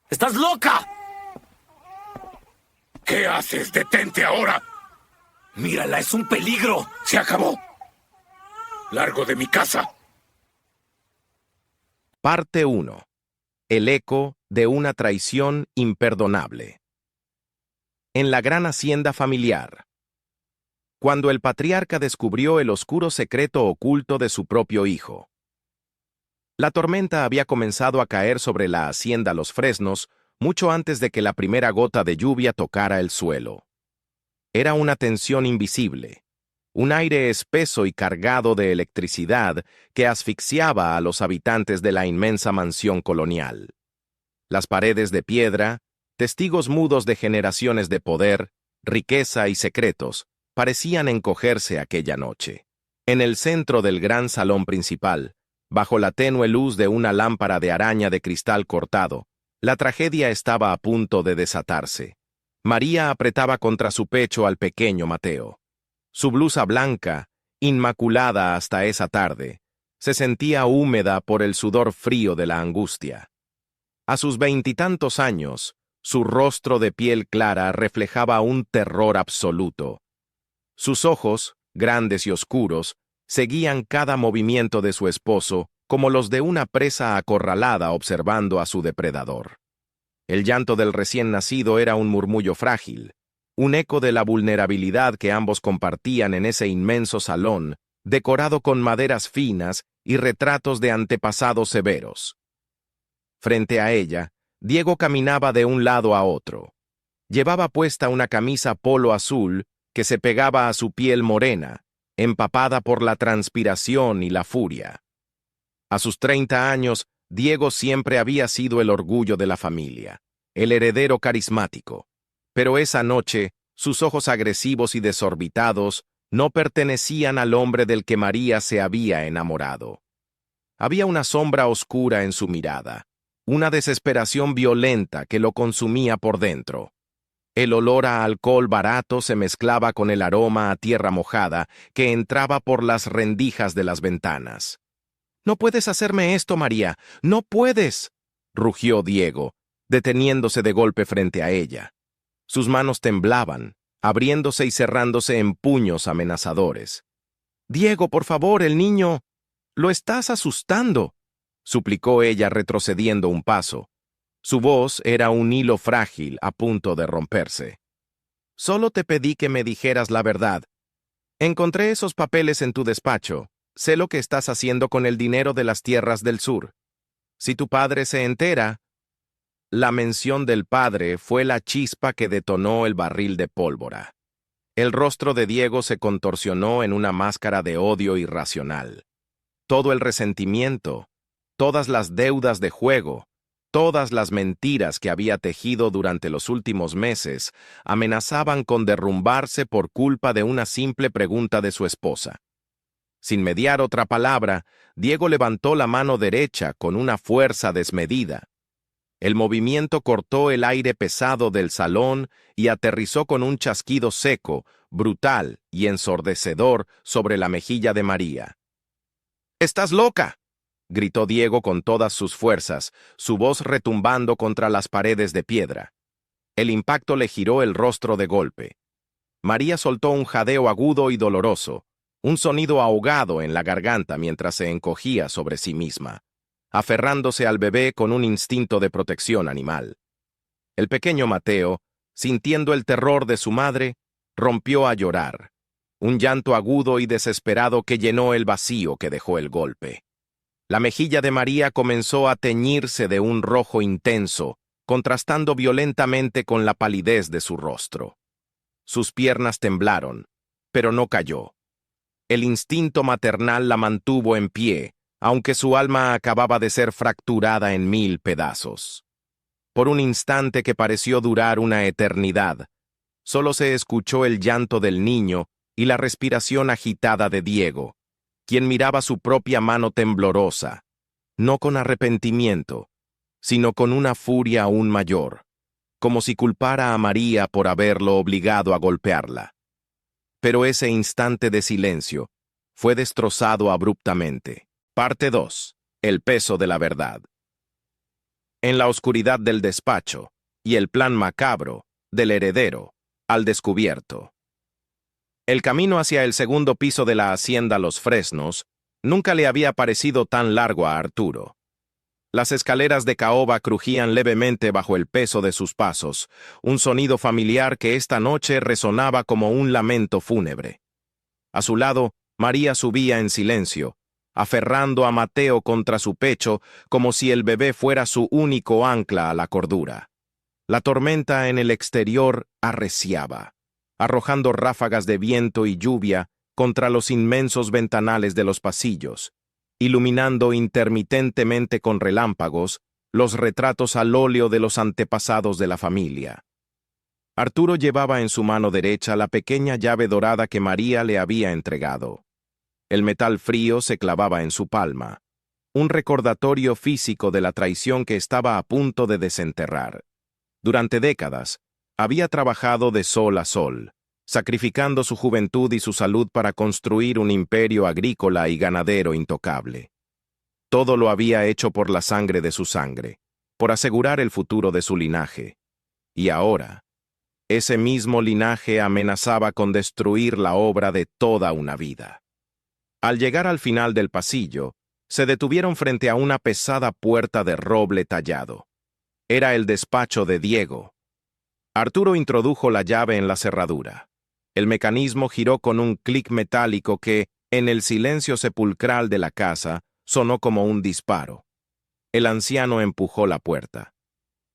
¡Estás loca! ¿Qué haces? ¡Detente ahora! Mírala, es un peligro. ¡Se acabó! ¡Largo de mi casa! Parte 1. El eco de una traición imperdonable. En la gran hacienda familiar. Cuando el patriarca descubrió el oscuro secreto oculto de su propio hijo. La tormenta había comenzado a caer sobre la hacienda Los Fresnos mucho antes de que la primera gota de lluvia tocara el suelo. Era una tensión invisible, un aire espeso y cargado de electricidad que asfixiaba a los habitantes de la inmensa mansión colonial. Las paredes de piedra, testigos mudos de generaciones de poder, riqueza y secretos, parecían encogerse aquella noche. En el centro del gran salón principal, bajo la tenue luz de una lámpara de araña de cristal cortado, la tragedia estaba a punto de desatarse. María apretaba contra su pecho al pequeño Mateo. Su blusa blanca, inmaculada hasta esa tarde, se sentía húmeda por el sudor frío de la angustia. A sus 20 años, su rostro de piel clara reflejaba un terror absoluto. Sus ojos, grandes y oscuros, seguían cada movimiento de su esposo como los de una presa acorralada observando a su depredador. El llanto del recién nacido era un murmullo frágil, un eco de la vulnerabilidad que ambos compartían en ese inmenso salón, decorado con maderas finas y retratos de antepasados severos. Frente a ella, Diego caminaba de un lado a otro. Llevaba puesta una camisa polo azul que se pegaba a su piel morena, empapada por la transpiración y la furia. A sus 30 años, Diego siempre había sido el orgullo de la familia, el heredero carismático. Pero esa noche, sus ojos agresivos y desorbitados no pertenecían al hombre del que María se había enamorado. Había una sombra oscura en su mirada, una desesperación violenta que lo consumía por dentro. El olor a alcohol barato se mezclaba con el aroma a tierra mojada que entraba por las rendijas de las ventanas. «No puedes hacerme esto, María, no puedes», rugió Diego, deteniéndose de golpe frente a ella. Sus manos temblaban, abriéndose y cerrándose en puños amenazadores. «Diego, por favor, el niño... Lo estás asustando», suplicó ella retrocediendo un paso. Su voz era un hilo frágil a punto de romperse. «Solo te pedí que me dijeras la verdad. Encontré esos papeles en tu despacho. Sé lo que estás haciendo con el dinero de las tierras del sur. Si tu padre se entera...» La mención del padre fue la chispa que detonó el barril de pólvora. El rostro de Diego se contorsionó en una máscara de odio irracional. Todo el resentimiento, todas las deudas de juego, todas las mentiras que había tejido durante los últimos meses amenazaban con derrumbarse por culpa de una simple pregunta de su esposa. Sin mediar otra palabra, Diego levantó la mano derecha con una fuerza desmedida. El movimiento cortó el aire pesado del salón y aterrizó con un chasquido seco, brutal y ensordecedor sobre la mejilla de María. «¡Estás loca!», gritó Diego con todas sus fuerzas, su voz retumbando contra las paredes de piedra. El impacto le giró el rostro de golpe. María soltó un jadeo agudo y doloroso, un sonido ahogado en la garganta mientras se encogía sobre sí misma, aferrándose al bebé con un instinto de protección animal. El pequeño Mateo, sintiendo el terror de su madre, rompió a llorar, un llanto agudo y desesperado que llenó el vacío que dejó el golpe. La mejilla de María comenzó a teñirse de un rojo intenso, contrastando violentamente con la palidez de su rostro. Sus piernas temblaron, pero no cayó. El instinto maternal la mantuvo en pie, aunque su alma acababa de ser fracturada en 1000 pedazos. Por un instante que pareció durar una eternidad, solo se escuchó el llanto del niño y la respiración agitada de Diego, quien miraba su propia mano temblorosa, no con arrepentimiento, sino con una furia aún mayor, como si culpara a María por haberlo obligado a golpearla. Pero ese instante de silencio fue destrozado abruptamente. Parte 2. El peso de la verdad. en la oscuridad del despacho, y el plan macabro del heredero al descubierto. El camino hacia el segundo piso de la hacienda Los Fresnos nunca le había parecido tan largo a Arturo. Las escaleras de caoba crujían levemente bajo el peso de sus pasos, un sonido familiar que esta noche resonaba como un lamento fúnebre. A su lado, María subía en silencio, aferrando a Mateo contra su pecho como si el bebé fuera su único ancla a la cordura. La tormenta en el exterior arreciaba, arrojando ráfagas de viento y lluvia contra los inmensos ventanales de los pasillos, iluminando intermitentemente con relámpagos los retratos al óleo de los antepasados de la familia. Arturo llevaba en su mano derecha la pequeña llave dorada que María le había entregado. El metal frío se clavaba en su palma, un recordatorio físico de la traición que estaba a punto de desenterrar. Durante décadas, había trabajado de sol a sol, sacrificando su juventud y su salud para construir un imperio agrícola y ganadero intocable. Todo lo había hecho por la sangre de su sangre, por asegurar el futuro de su linaje. Y ahora, ese mismo linaje amenazaba con destruir la obra de toda una vida. Al llegar al final del pasillo, se detuvieron frente a una pesada puerta de roble tallado. Era el despacho de Diego. Arturo introdujo la llave en la cerradura. El mecanismo giró con un clic metálico que, en el silencio sepulcral de la casa, sonó como un disparo. El anciano empujó la puerta.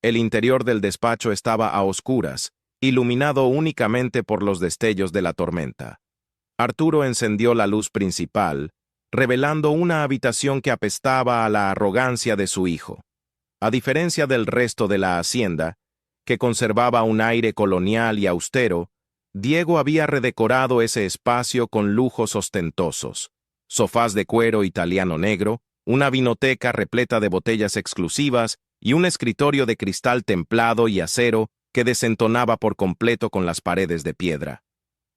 El interior del despacho estaba a oscuras, iluminado únicamente por los destellos de la tormenta. Arturo encendió la luz principal, revelando una habitación que apestaba a la arrogancia de su hijo. A diferencia del resto de la hacienda, que conservaba un aire colonial y austero, Diego había redecorado ese espacio con lujos ostentosos: sofás de cuero italiano negro, una vinoteca repleta de botellas exclusivas y un escritorio de cristal templado y acero que desentonaba por completo con las paredes de piedra.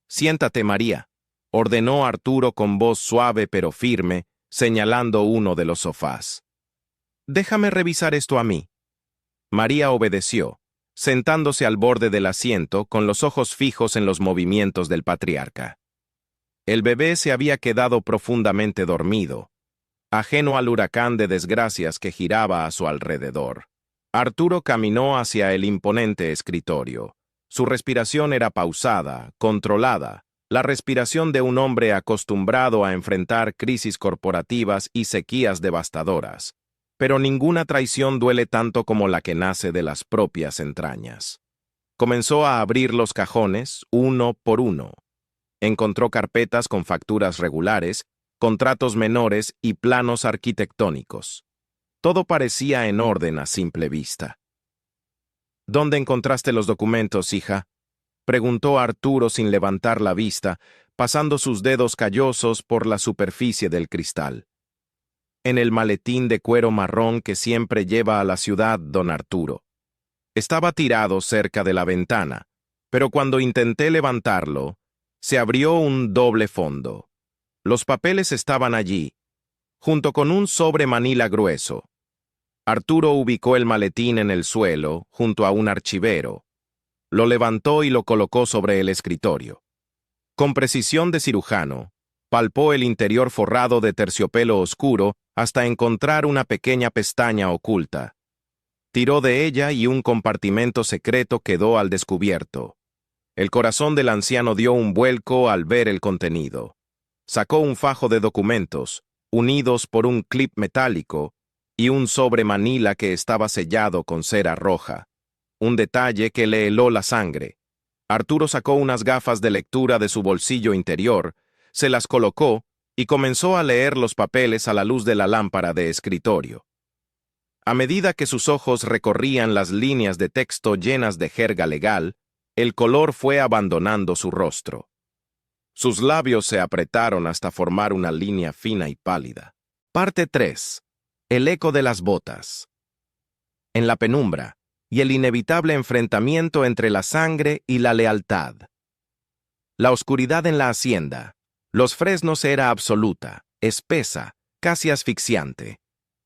«Siéntate, María», ordenó Arturo con voz suave pero firme, señalando uno de los sofás. «Déjame revisar esto a mí». María obedeció, sentándose al borde del asiento con los ojos fijos en los movimientos del patriarca. El bebé se había quedado profundamente dormido, ajeno al huracán de desgracias que giraba a su alrededor. Arturo caminó hacia el imponente escritorio. Su respiración era pausada, controlada, la respiración de un hombre acostumbrado a enfrentar crisis corporativas y sequías devastadoras. Pero ninguna traición duele tanto como la que nace de las propias entrañas. Comenzó a abrir los cajones, uno por uno. Encontró carpetas con facturas regulares, contratos menores y planos arquitectónicos. Todo parecía en orden a simple vista. «¿Dónde encontraste los documentos, hija?», preguntó Arturo sin levantar la vista, pasando sus dedos callosos por la superficie del cristal. «En el maletín de cuero marrón que siempre lleva a la ciudad, don Arturo. Estaba tirado cerca de la ventana, pero cuando intenté levantarlo, se abrió un doble fondo. Los papeles estaban allí, junto con un sobre manila grueso». Arturo ubicó el maletín en el suelo, junto a un archivero. Lo levantó y lo colocó sobre el escritorio. Con precisión de cirujano, palpó el interior forrado de terciopelo oscuro hasta encontrar una pequeña pestaña oculta. Tiró de ella y un compartimento secreto quedó al descubierto. El corazón del anciano dio un vuelco al ver el contenido. Sacó un fajo de documentos, unidos por un clip metálico, y un sobre manila que estaba sellado con cera roja. Un detalle que le heló la sangre. Arturo sacó unas gafas de lectura de su bolsillo interior, se las colocó y comenzó a leer los papeles a la luz de la lámpara de escritorio. A medida que sus ojos recorrían las líneas de texto llenas de jerga legal, el color fue abandonando su rostro. Sus labios se apretaron hasta formar una línea fina y pálida. Parte 3. El eco de las botas. En la penumbra, y el inevitable enfrentamiento entre la sangre y la lealtad. La oscuridad en la hacienda. Los Fresnos era absoluta, espesa, casi asfixiante.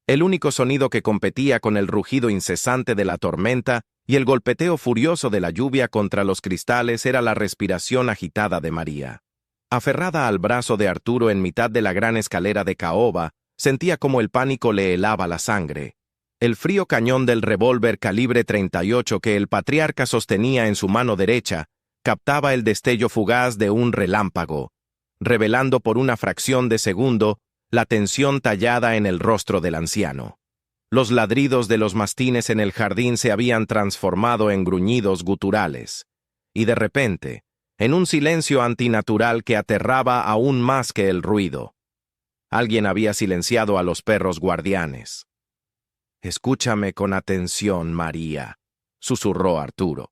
El único sonido que competía con el rugido incesante de la tormenta y el golpeteo furioso de la lluvia contra los cristales era la respiración agitada de María. Aferrada al brazo de Arturo en mitad de la gran escalera de caoba, sentía como el pánico le helaba la sangre. El frío cañón del revólver calibre 38 que el patriarca sostenía en su mano derecha captaba el destello fugaz de un relámpago, revelando por una fracción de segundo la tensión tallada en el rostro del anciano. Los ladridos de los mastines en el jardín se habían transformado en gruñidos guturales, y de repente, en un silencio antinatural que aterraba aún más que el ruido, alguien había silenciado a los perros guardianes. «Escúchame con atención, María», susurró Arturo.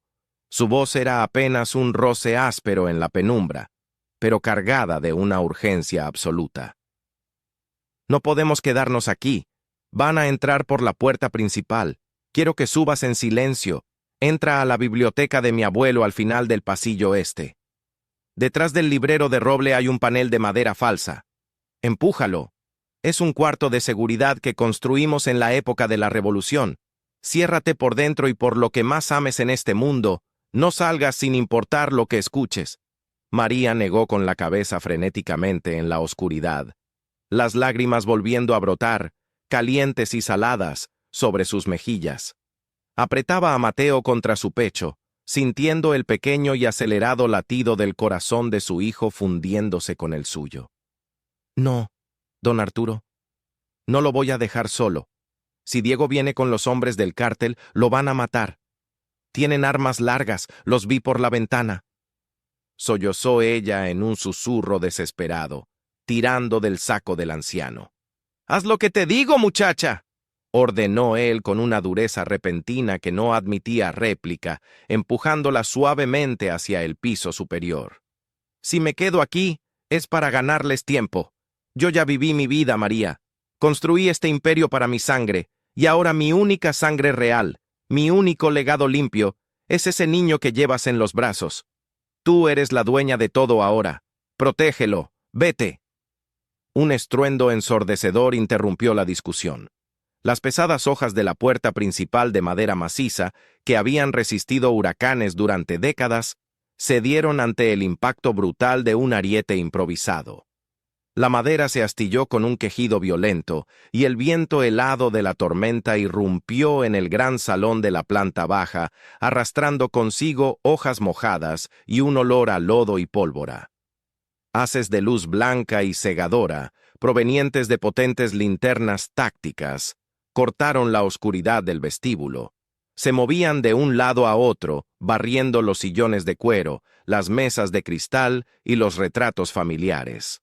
Su voz era apenas un roce áspero en la penumbra, pero cargada de una urgencia absoluta. «No podemos quedarnos aquí. Van a entrar por la puerta principal. Quiero que subas en silencio. Entra a la biblioteca de mi abuelo al final del pasillo este. Detrás del librero de roble hay un panel de madera falsa. Empújalo. Es un cuarto de seguridad que construimos en la época de la Revolución. Ciérrate por dentro y por lo que más ames en este mundo, no salgas sin importar lo que escuches». María negó con la cabeza frenéticamente en la oscuridad, las lágrimas volviendo a brotar, calientes y saladas, sobre sus mejillas. Apretaba a Mateo contra su pecho, sintiendo el pequeño y acelerado latido del corazón de su hijo fundiéndose con el suyo. «No, don Arturo, no lo voy a dejar solo. Si Diego viene con los hombres del cártel, lo van a matar. Tienen armas largas, los vi por la ventana». Sollozó ella en un susurro desesperado, tirando del saco del anciano. «¡Haz lo que te digo, muchacha!», ordenó él con una dureza repentina que no admitía réplica, empujándola suavemente hacia el piso superior. «Si me quedo aquí, es para ganarles tiempo. Yo ya viví mi vida, María. Construí este imperio para mi sangre, y ahora mi única sangre real, mi único legado limpio, es ese niño que llevas en los brazos. Tú eres la dueña de todo ahora. Protégelo. Vete». Un estruendo ensordecedor interrumpió la discusión. Las pesadas hojas de la puerta principal de madera maciza, que habían resistido huracanes durante décadas, cedieron ante el impacto brutal de un ariete improvisado. La madera se astilló con un quejido violento, y el viento helado de la tormenta irrumpió en el gran salón de la planta baja, arrastrando consigo hojas mojadas y un olor a lodo y pólvora. Haces de luz blanca y cegadora, provenientes de potentes linternas tácticas, cortaron la oscuridad del vestíbulo. Se movían de un lado a otro, barriendo los sillones de cuero, las mesas de cristal y los retratos familiares.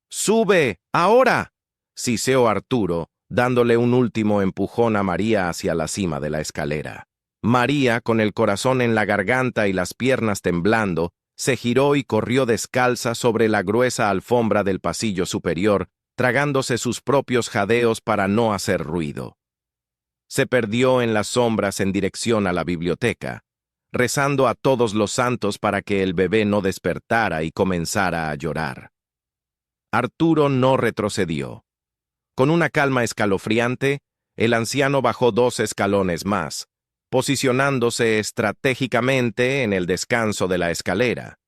«¡Sube! ¡Ahora!», siseó Arturo, dándole un último empujón a María hacia la cima de la escalera. María, con el corazón en la garganta y las piernas temblando, se giró y corrió descalza sobre la gruesa alfombra del pasillo superior, tragándose sus propios jadeos para no hacer ruido. Se perdió en las sombras en dirección a la biblioteca, rezando a todos los santos para que el bebé no despertara y comenzara a llorar. Arturo no retrocedió. Con una calma escalofriante, el anciano bajó 2 escalones más, posicionándose estratégicamente en el descanso de la escalera,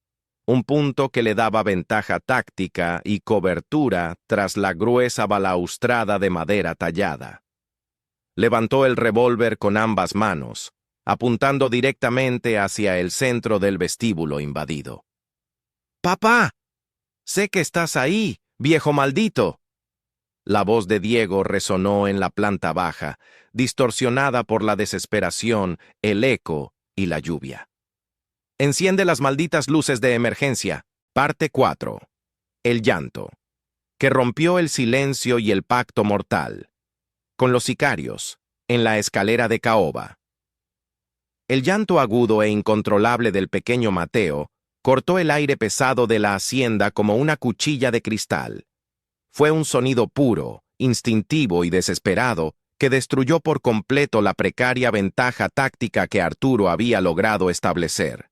un punto que le daba ventaja táctica y cobertura tras la gruesa balaustrada de madera tallada. Levantó el revólver con ambas manos, apuntando directamente hacia el centro del vestíbulo invadido. «¡Papá! Sé que estás ahí, viejo maldito». La voz de Diego resonó en la planta baja, distorsionada por la desesperación, el eco y la lluvia. «Enciende las malditas luces de emergencia». Parte 4. El llanto, que rompió el silencio y el pacto mortal. Con los sicarios, en la escalera de caoba. El llanto agudo e incontrolable del pequeño Mateo cortó el aire pesado de la hacienda como una cuchilla de cristal. Fue un sonido puro, instintivo y desesperado que destruyó por completo la precaria ventaja táctica que Arturo había logrado establecer.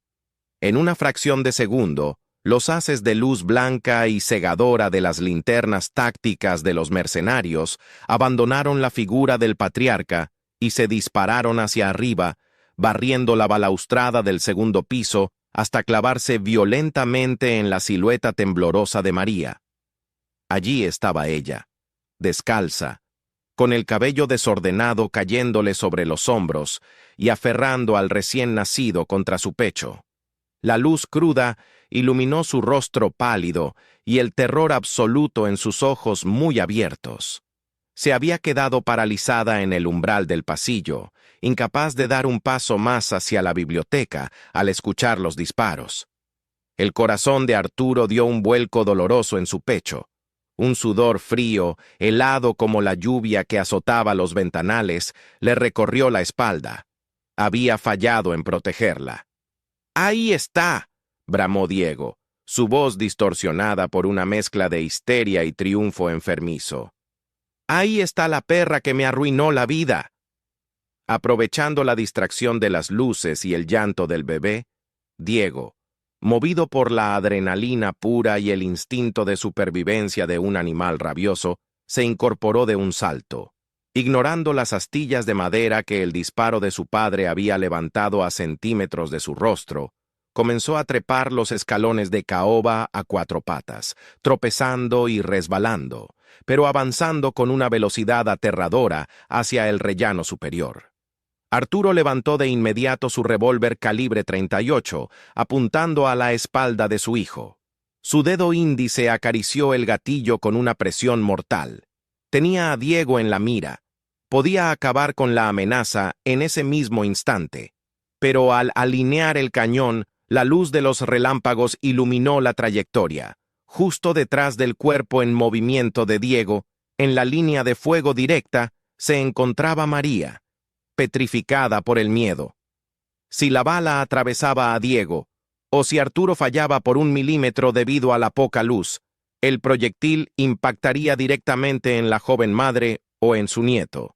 En una fracción de segundo, Los haces de luz blanca y cegadora de las linternas tácticas de los mercenarios abandonaron la figura del patriarca y se dispararon hacia arriba, barriendo la balaustrada del segundo piso hasta clavarse violentamente en la silueta temblorosa de María. Allí estaba ella, descalza, con el cabello desordenado cayéndole sobre los hombros y aferrando al recién nacido contra su pecho. La luz cruda iluminó su rostro pálido y el terror absoluto en sus ojos muy abiertos. Se había quedado paralizada en el umbral del pasillo, incapaz de dar un paso más hacia la biblioteca al escuchar los disparos. El corazón de Arturo dio un vuelco doloroso en su pecho. Un sudor frío, helado como la lluvia que azotaba los ventanales, le recorrió la espalda. Había fallado en protegerla. ¡Ahí está!, bramó Diego, su voz distorsionada por una mezcla de histeria y triunfo enfermizo. ¡Ahí está la perra que me arruinó la vida! Aprovechando la distracción de las luces y el llanto del bebé, Diego, movido por la adrenalina pura y el instinto de supervivencia de un animal rabioso, se incorporó de un salto. Ignorando las astillas de madera que el disparo de su padre había levantado a centímetros de su rostro, comenzó a trepar los escalones de caoba a 4 patas, tropezando y resbalando, pero avanzando con una velocidad aterradora hacia el rellano superior. Arturo levantó de inmediato su revólver calibre 38, apuntando a la espalda de su hijo. Su dedo índice acarició el gatillo con una presión mortal. Tenía a Diego en la mira. Podía acabar con la amenaza en ese mismo instante, pero al alinear el cañón, la luz de los relámpagos iluminó la trayectoria. Justo detrás del cuerpo en movimiento de Diego, en la línea de fuego directa, se encontraba María, petrificada por el miedo. Si la bala atravesaba a Diego, o si Arturo fallaba por 1 milímetro debido a la poca luz, el proyectil impactaría directamente en la joven madre o en su nieto.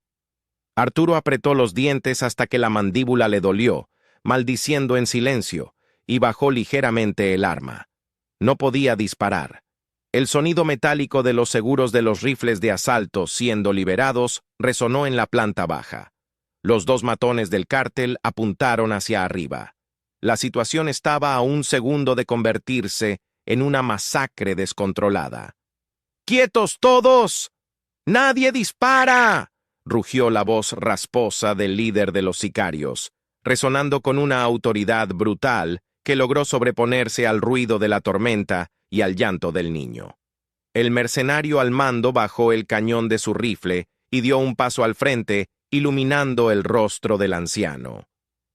Arturo apretó los dientes hasta que la mandíbula le dolió, maldiciendo en silencio, y bajó ligeramente el arma. No podía disparar. El sonido metálico de los seguros de los rifles de asalto siendo liberados resonó en la planta baja. Los 2 matones del cártel apuntaron hacia arriba. La situación estaba a 1 segundo de convertirse en una masacre descontrolada. ¡Quietos todos! ¡Nadie dispara!, rugió la voz rasposa del líder de los sicarios, resonando con una autoridad brutal que logró sobreponerse al ruido de la tormenta y al llanto del niño. El mercenario al mando bajó el cañón de su rifle y dio un paso al frente, iluminando el rostro del anciano.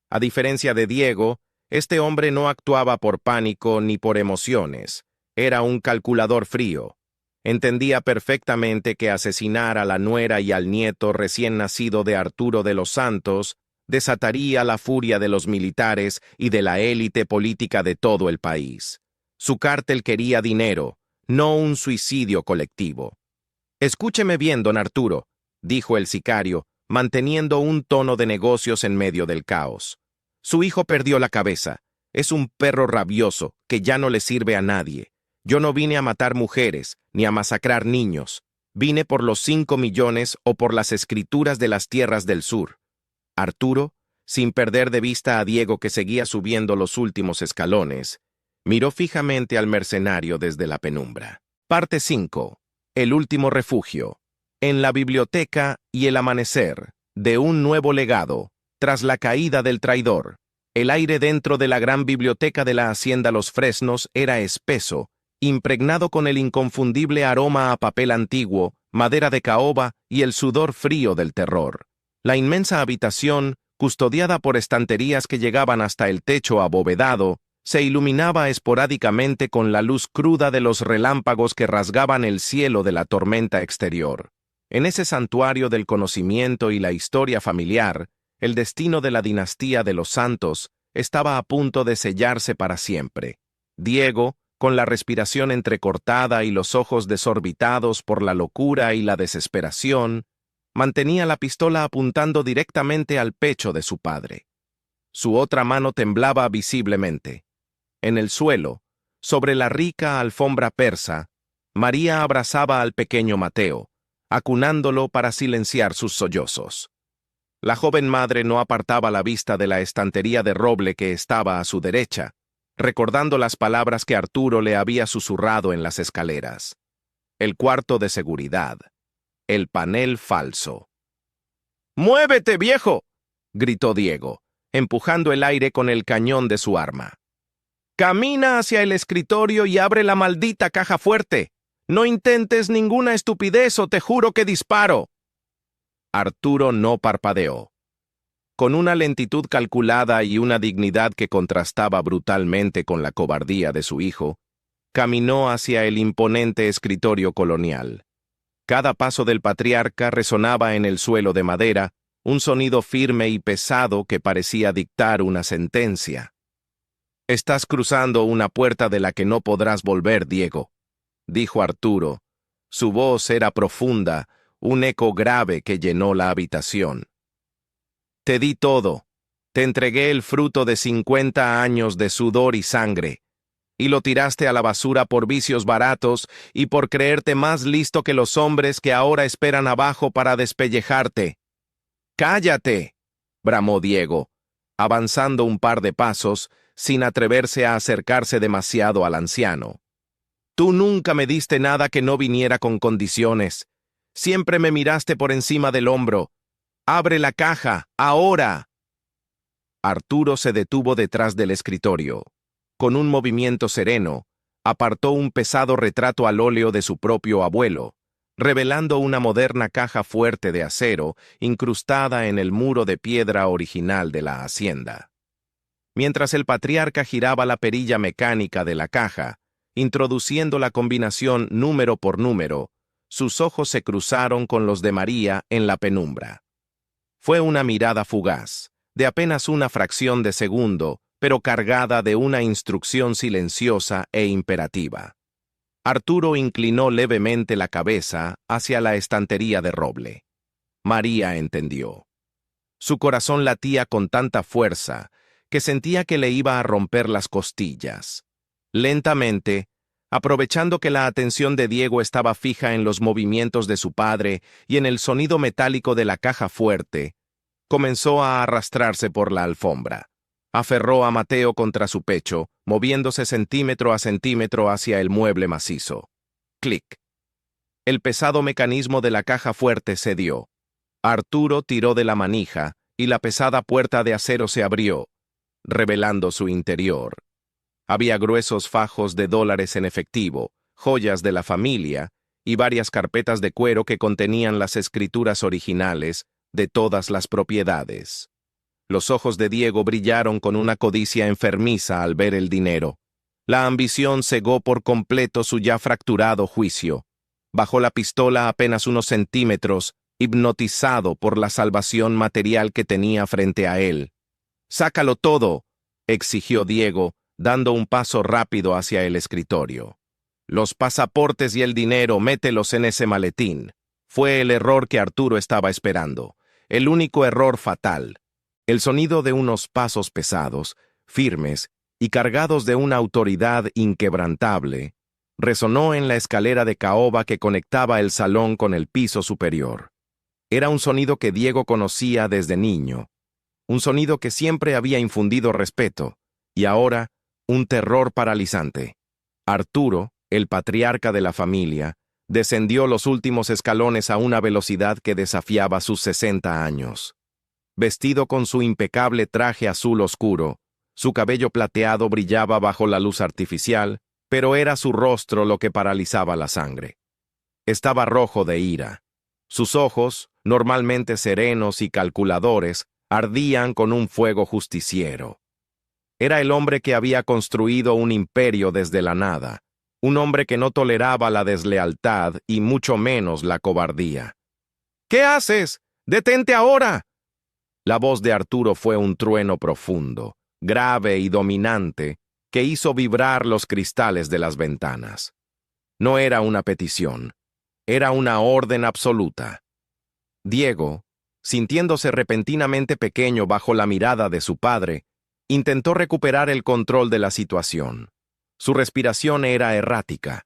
A diferencia de Diego, este hombre no actuaba por pánico ni por emociones. Era un calculador frío. Entendía perfectamente que asesinar a la nuera y al nieto recién nacido de Arturo de los Santos desataría la furia de los militares y de la élite política de todo el país. Su cártel quería dinero, no un suicidio colectivo. «Escúcheme bien, don Arturo», dijo el sicario, manteniendo un tono de negocios en medio del caos. «Su hijo perdió la cabeza. Es un perro rabioso que ya no le sirve a nadie. Yo no vine a matar mujeres, ni a masacrar niños. Vine por los 5 millones o por las escrituras de las tierras del sur». Arturo, sin perder de vista a Diego que seguía subiendo los últimos escalones, miró fijamente al mercenario desde la penumbra. Parte 5. El último refugio. En la biblioteca y el amanecer de un nuevo legado, tras la caída del traidor. El aire dentro de la gran biblioteca de la hacienda Los Fresnos era espeso, impregnado con el inconfundible aroma a papel antiguo, madera de caoba y el sudor frío del terror. La inmensa habitación, custodiada por estanterías que llegaban hasta el techo abovedado, se iluminaba esporádicamente con la luz cruda de los relámpagos que rasgaban el cielo de la tormenta exterior. En ese santuario del conocimiento y la historia familiar, el destino de la dinastía de los Santos estaba a punto de sellarse para siempre. Diego, con la respiración entrecortada y los ojos desorbitados por la locura y la desesperación, mantenía la pistola apuntando directamente al pecho de su padre. Su otra mano temblaba visiblemente. En el suelo, Sobre la rica alfombra persa, María abrazaba al pequeño Mateo, acunándolo para silenciar sus sollozos. La joven madre no apartaba la vista de la estantería de roble que estaba a su derecha, recordando las palabras que Arturo le había susurrado en las escaleras. El cuarto de seguridad. El panel falso. ¡Muévete, viejo!, gritó Diego, empujando el aire con el cañón de su arma. Camina hacia el escritorio y abre la maldita caja fuerte. No intentes ninguna estupidez o te juro que disparo. Arturo no parpadeó. Con una lentitud calculada y una dignidad que contrastaba brutalmente con la cobardía de su hijo, caminó hacia el imponente escritorio colonial. Cada paso del patriarca resonaba en el suelo de madera, un sonido firme y pesado que parecía dictar una sentencia. «Estás cruzando una puerta de la que no podrás volver, Diego», dijo Arturo. Su voz era profunda, un eco grave que llenó la habitación. «Te di todo. Te entregué el fruto de 50 años de sudor y sangre, y lo tiraste a la basura por vicios baratos y por creerte más listo que los hombres que ahora esperan abajo para despellejarte». «¡Cállate!», bramó Diego, avanzando un par de pasos, sin atreverse a acercarse demasiado al anciano. «Tú nunca me diste nada que no viniera con condiciones. Siempre me miraste por encima del hombro. ¡Abre la caja, ahora!». Arturo se detuvo detrás del escritorio. Con un movimiento sereno, apartó un pesado retrato al óleo de su propio abuelo, revelando una moderna caja fuerte de acero incrustada en el muro de piedra original de la hacienda. Mientras el patriarca giraba la perilla mecánica de la caja, introduciendo la combinación número por número, sus ojos se cruzaron con los de María en la penumbra. Fue una mirada fugaz, de apenas una fracción de segundo, pero cargada de una instrucción silenciosa e imperativa. Arturo inclinó levemente la cabeza hacia la estantería de roble. María entendió. Su corazón latía con tanta fuerza que sentía que le iba a romper las costillas. Lentamente, aprovechando que la atención de Diego estaba fija en los movimientos de su padre y en el sonido metálico de la caja fuerte, comenzó a arrastrarse por la alfombra. Aferró a Mateo contra su pecho, moviéndose centímetro a centímetro hacia el mueble macizo. Clic. El pesado mecanismo de la caja fuerte cedió. Arturo tiró de la manija y la pesada puerta de acero se abrió, revelando su interior. Había gruesos fajos de dólares en efectivo, joyas de la familia y varias carpetas de cuero que contenían las escrituras originales de todas las propiedades. Los ojos de Diego brillaron con una codicia enfermiza al ver el dinero. La ambición cegó por completo su ya fracturado juicio. Bajó la pistola apenas unos centímetros, hipnotizado por la salvación material que tenía frente a él. «¡Sácalo todo!», exigió Diego, dando un paso rápido hacia el escritorio. «Los pasaportes y el dinero, mételos en ese maletín». Fue el error que Arturo estaba esperando, el único error fatal. El sonido de unos pasos pesados, firmes y cargados de una autoridad inquebrantable, resonó en la escalera de caoba que conectaba el salón con el piso superior. Era un sonido que Diego conocía desde niño, un sonido que siempre había infundido respeto, y ahora un terror paralizante. Arturo, el patriarca de la familia, descendió los últimos escalones a una velocidad que desafiaba sus 60 años. Vestido con su impecable traje azul oscuro, su cabello plateado brillaba bajo la luz artificial, pero era su rostro lo que paralizaba la sangre. Estaba rojo de ira. Sus ojos, normalmente serenos y calculadores, ardían con un fuego justiciero. Era el hombre que había construido un imperio desde la nada, un hombre que no toleraba la deslealtad y mucho menos la cobardía. «¿Qué haces? ¡Detente ahora!». La voz de Arturo fue un trueno profundo, grave y dominante, que hizo vibrar los cristales de las ventanas. No era una petición, era una orden absoluta. Diego, sintiéndose repentinamente pequeño bajo la mirada de su padre, intentó recuperar el control de la situación. Su respiración era errática.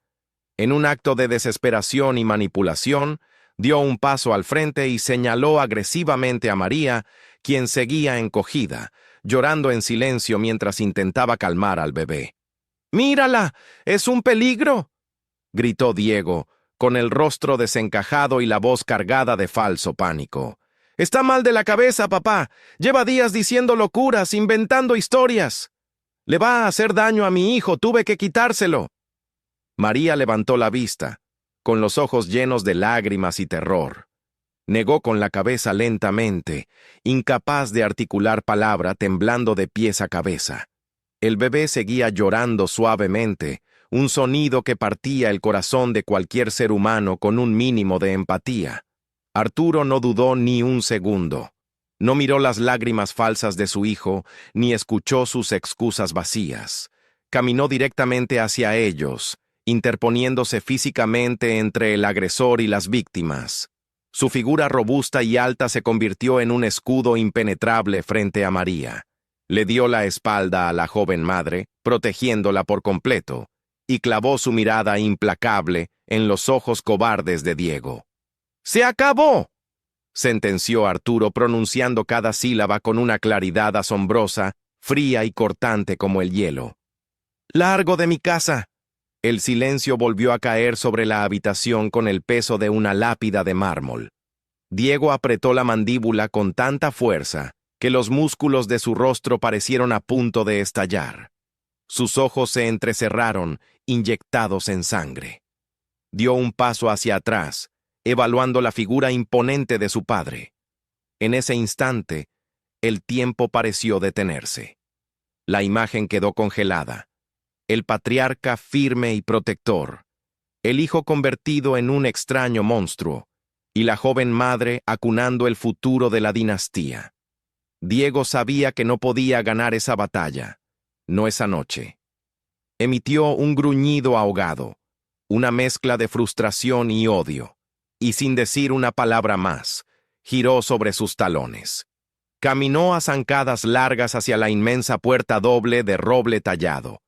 En un acto de desesperación y manipulación, dio un paso al frente y señaló agresivamente a María, quien seguía encogida, llorando en silencio mientras intentaba calmar al bebé. «¡Mírala! ¡Es un peligro!», gritó Diego, con el rostro desencajado y la voz cargada de falso pánico. «Está mal de la cabeza, papá. Lleva días diciendo locuras, inventando historias. Le va a hacer daño a mi hijo, tuve que quitárselo». María levantó la vista, con los ojos llenos de lágrimas y terror. Negó con la cabeza lentamente, incapaz de articular palabra, temblando de pies a cabeza. El bebé seguía llorando suavemente, un sonido que partía el corazón de cualquier ser humano con un mínimo de empatía. Arturo no dudó ni un segundo. No miró las lágrimas falsas de su hijo, ni escuchó sus excusas vacías. Caminó directamente hacia ellos, interponiéndose físicamente entre el agresor y las víctimas. Su figura robusta y alta se convirtió en un escudo impenetrable frente a María. Le dio la espalda a la joven madre, protegiéndola por completo, y clavó su mirada implacable en los ojos cobardes de Diego. «¡Se acabó!», sentenció Arturo, pronunciando cada sílaba con una claridad asombrosa, fría y cortante como el hielo. «¡Largo de mi casa!». El silencio volvió a caer sobre la habitación con el peso de una lápida de mármol. Diego apretó la mandíbula con tanta fuerza que los músculos de su rostro parecieron a punto de estallar. Sus ojos se entrecerraron, inyectados en sangre. Dio un paso hacia atrás, evaluando la figura imponente de su padre. En ese instante, el tiempo pareció detenerse. La imagen quedó congelada. El patriarca firme y protector, el hijo convertido en un extraño monstruo, y la joven madre acunando el futuro de la dinastía. Diego sabía que no podía ganar esa batalla, no esa noche. Emitió un gruñido ahogado, una mezcla de frustración y odio, y sin decir una palabra más, giró sobre sus talones. Caminó a zancadas largas hacia la inmensa puerta doble de roble tallado.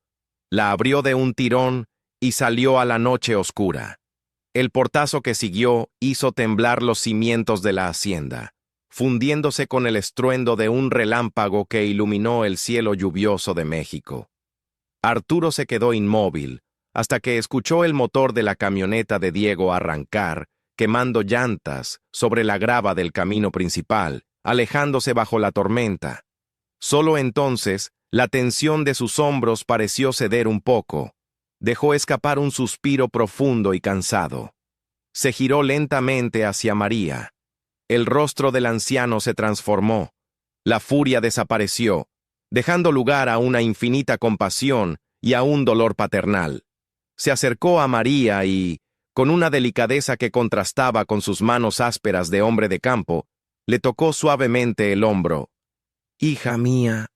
La abrió de un tirón y salió a la noche oscura. El portazo que siguió hizo temblar los cimientos de la hacienda, fundiéndose con el estruendo de un relámpago que iluminó el cielo lluvioso de México. Arturo se quedó inmóvil hasta que escuchó el motor de la camioneta de Diego arrancar, quemando llantas sobre la grava del camino principal, alejándose bajo la tormenta. Solo entonces, la tensión de sus hombros pareció ceder un poco. Dejó escapar un suspiro profundo y cansado. Se giró lentamente hacia María. El rostro del anciano se transformó. La furia desapareció, dejando lugar a una infinita compasión y a un dolor paternal. Se acercó a María y, con una delicadeza que contrastaba con sus manos ásperas de hombre de campo, le tocó suavemente el hombro. «Hija mía»,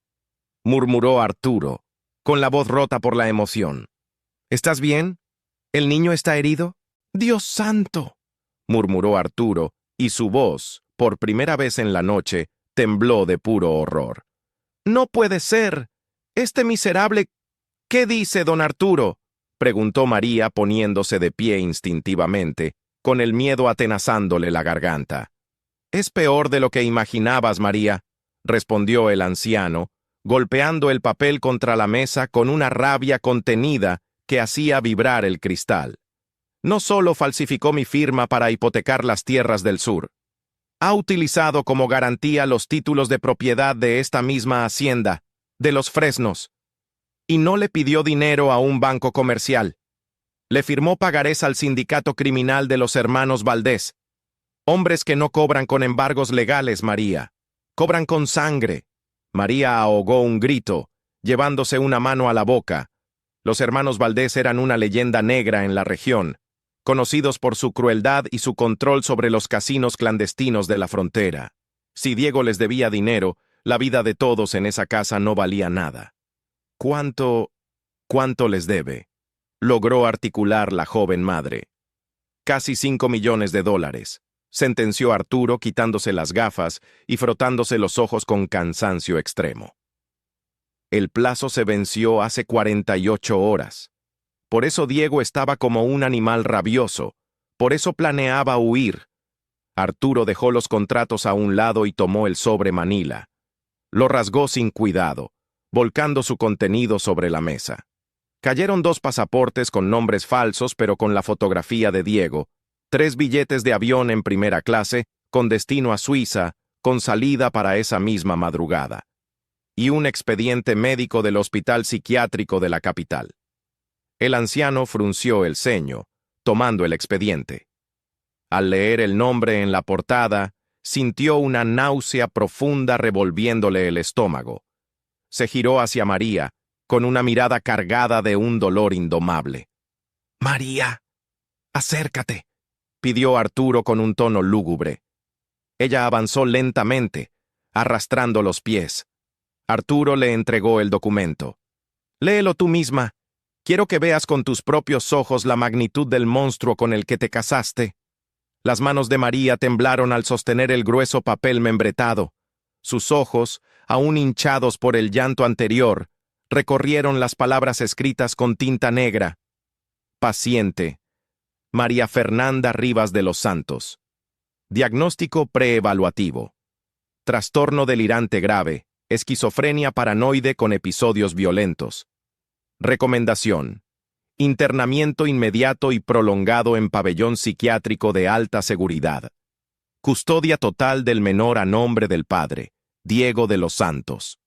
murmuró Arturo, con la voz rota por la emoción. «¿Estás bien? ¿El niño está herido?» «¡Dios santo!», murmuró Arturo, y su voz, por primera vez en la noche, tembló de puro horror. «¡No puede ser! Este miserable...» «¿Qué dice don Arturo?», preguntó María poniéndose de pie instintivamente, con el miedo atenazándole la garganta. «Es peor de lo que imaginabas, María», respondió el anciano, golpeando el papel contra la mesa con una rabia contenida que hacía vibrar el cristal. «No solo falsificó mi firma para hipotecar las tierras del sur. Ha utilizado como garantía los títulos de propiedad de esta misma hacienda, de los Fresnos. Y no le pidió dinero a un banco comercial. Le firmó pagarés al sindicato criminal de los hermanos Valdés. Hombres que no cobran con embargos legales, María. Cobran con sangre». María ahogó un grito, llevándose una mano a la boca. Los hermanos Valdés eran una leyenda negra en la región, conocidos por su crueldad y su control sobre los casinos clandestinos de la frontera. Si Diego les debía dinero, la vida de todos en esa casa no valía nada. ¿Cuánto les debe?», logró articular la joven madre. «Casi $5 millones», sentenció Arturo quitándose las gafas y frotándose los ojos con cansancio extremo. El plazo se venció hace 48 horas. Por eso Diego estaba como un animal rabioso. Por eso planeaba huir. Arturo dejó los contratos a un lado y tomó el sobre Manila. Lo rasgó sin cuidado, volcando su contenido sobre la mesa. Cayeron 2 pasaportes con nombres falsos pero con la fotografía de Diego, 3 billetes de avión en primera clase, con destino a Suiza, con salida para esa misma madrugada, y un expediente médico del hospital psiquiátrico de la capital. El anciano frunció el ceño, tomando el expediente. Al leer el nombre en la portada, sintió una náusea profunda revolviéndole el estómago. Se giró hacia María, con una mirada cargada de un dolor indomable. «María, acércate», pidió Arturo con un tono lúgubre. Ella avanzó lentamente, arrastrando los pies. Arturo le entregó el documento. «Léelo tú misma. Quiero que veas con tus propios ojos la magnitud del monstruo con el que te casaste». Las manos de María temblaron al sostener el grueso papel membretado. Sus ojos, aún hinchados por el llanto anterior, recorrieron las palabras escritas con tinta negra. Paciente. María Fernanda Rivas de los Santos. Diagnóstico preevaluativo. Trastorno delirante grave, esquizofrenia paranoide con episodios violentos. Recomendación. Internamiento inmediato y prolongado en pabellón psiquiátrico de alta seguridad. Custodia total del menor a nombre del padre, Diego de los Santos.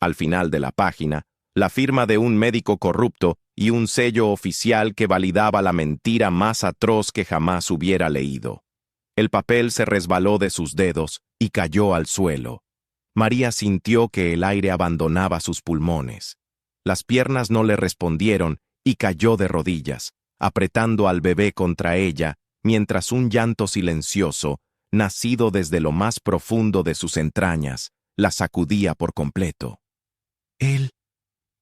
Al final de la página, la firma de un médico corrupto y un sello oficial que validaba la mentira más atroz que jamás hubiera leído. El papel se resbaló de sus dedos y cayó al suelo. María sintió que el aire abandonaba sus pulmones. Las piernas no le respondieron y cayó de rodillas, apretando al bebé contra ella, mientras un llanto silencioso, nacido desde lo más profundo de sus entrañas, la sacudía por completo. Él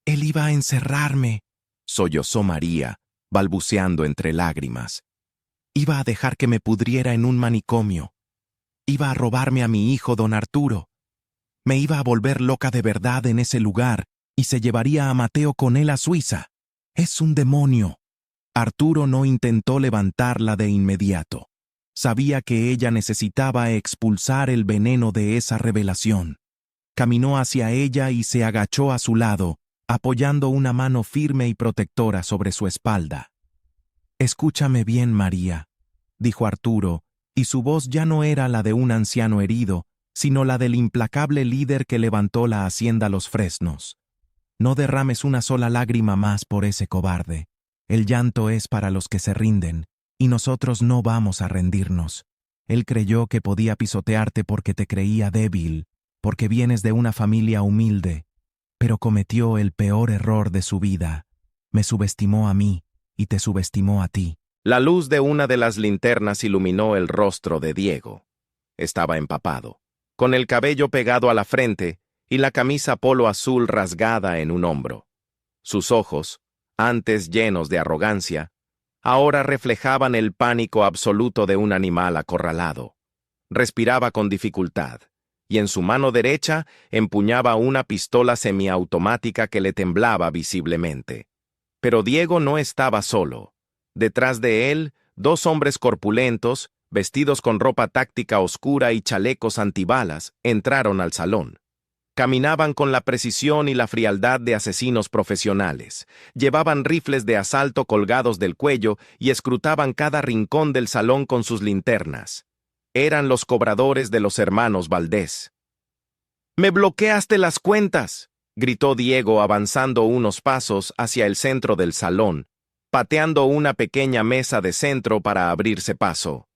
iba a encerrarme, sollozó María, balbuceando entre lágrimas. Iba a dejar que me pudriera en un manicomio. Iba a robarme a mi hijo, don Arturo. Me iba a volver loca de verdad en ese lugar y se llevaría a Mateo con él a Suiza. Es un demonio. Arturo no intentó levantarla de inmediato. Sabía que ella necesitaba expulsar el veneno de esa revelación. Caminó hacia ella y se agachó a su lado, apoyando una mano firme y protectora sobre su espalda. «Escúchame bien, María», dijo Arturo, y su voz ya no era la de un anciano herido, sino la del implacable líder que levantó la hacienda Los Fresnos. «No derrames una sola lágrima más por ese cobarde. El llanto es para los que se rinden, y nosotros no vamos a rendirnos. Él creyó que podía pisotearte porque te creía débil, porque vienes de una familia humilde, pero cometió el peor error de su vida. Me subestimó a mí y te subestimó a ti». La luz de una de las linternas iluminó el rostro de Diego. Estaba empapado, con el cabello pegado a la frente y la camisa polo azul rasgada en un hombro. Sus ojos, antes llenos de arrogancia, ahora reflejaban el pánico absoluto de un animal acorralado. Respiraba con dificultad, y en su mano derecha empuñaba una pistola semiautomática que le temblaba visiblemente. Pero Diego no estaba solo. Detrás de él, 2 hombres corpulentos, vestidos con ropa táctica oscura y chalecos antibalas, entraron al salón. Caminaban con la precisión y la frialdad de asesinos profesionales. Llevaban rifles de asalto colgados del cuello y escrutaban cada rincón del salón con sus linternas. Eran los cobradores de los hermanos Valdés. «¡Me bloqueaste las cuentas!», gritó Diego avanzando unos pasos hacia el centro del salón, pateando una pequeña mesa de centro para abrirse paso.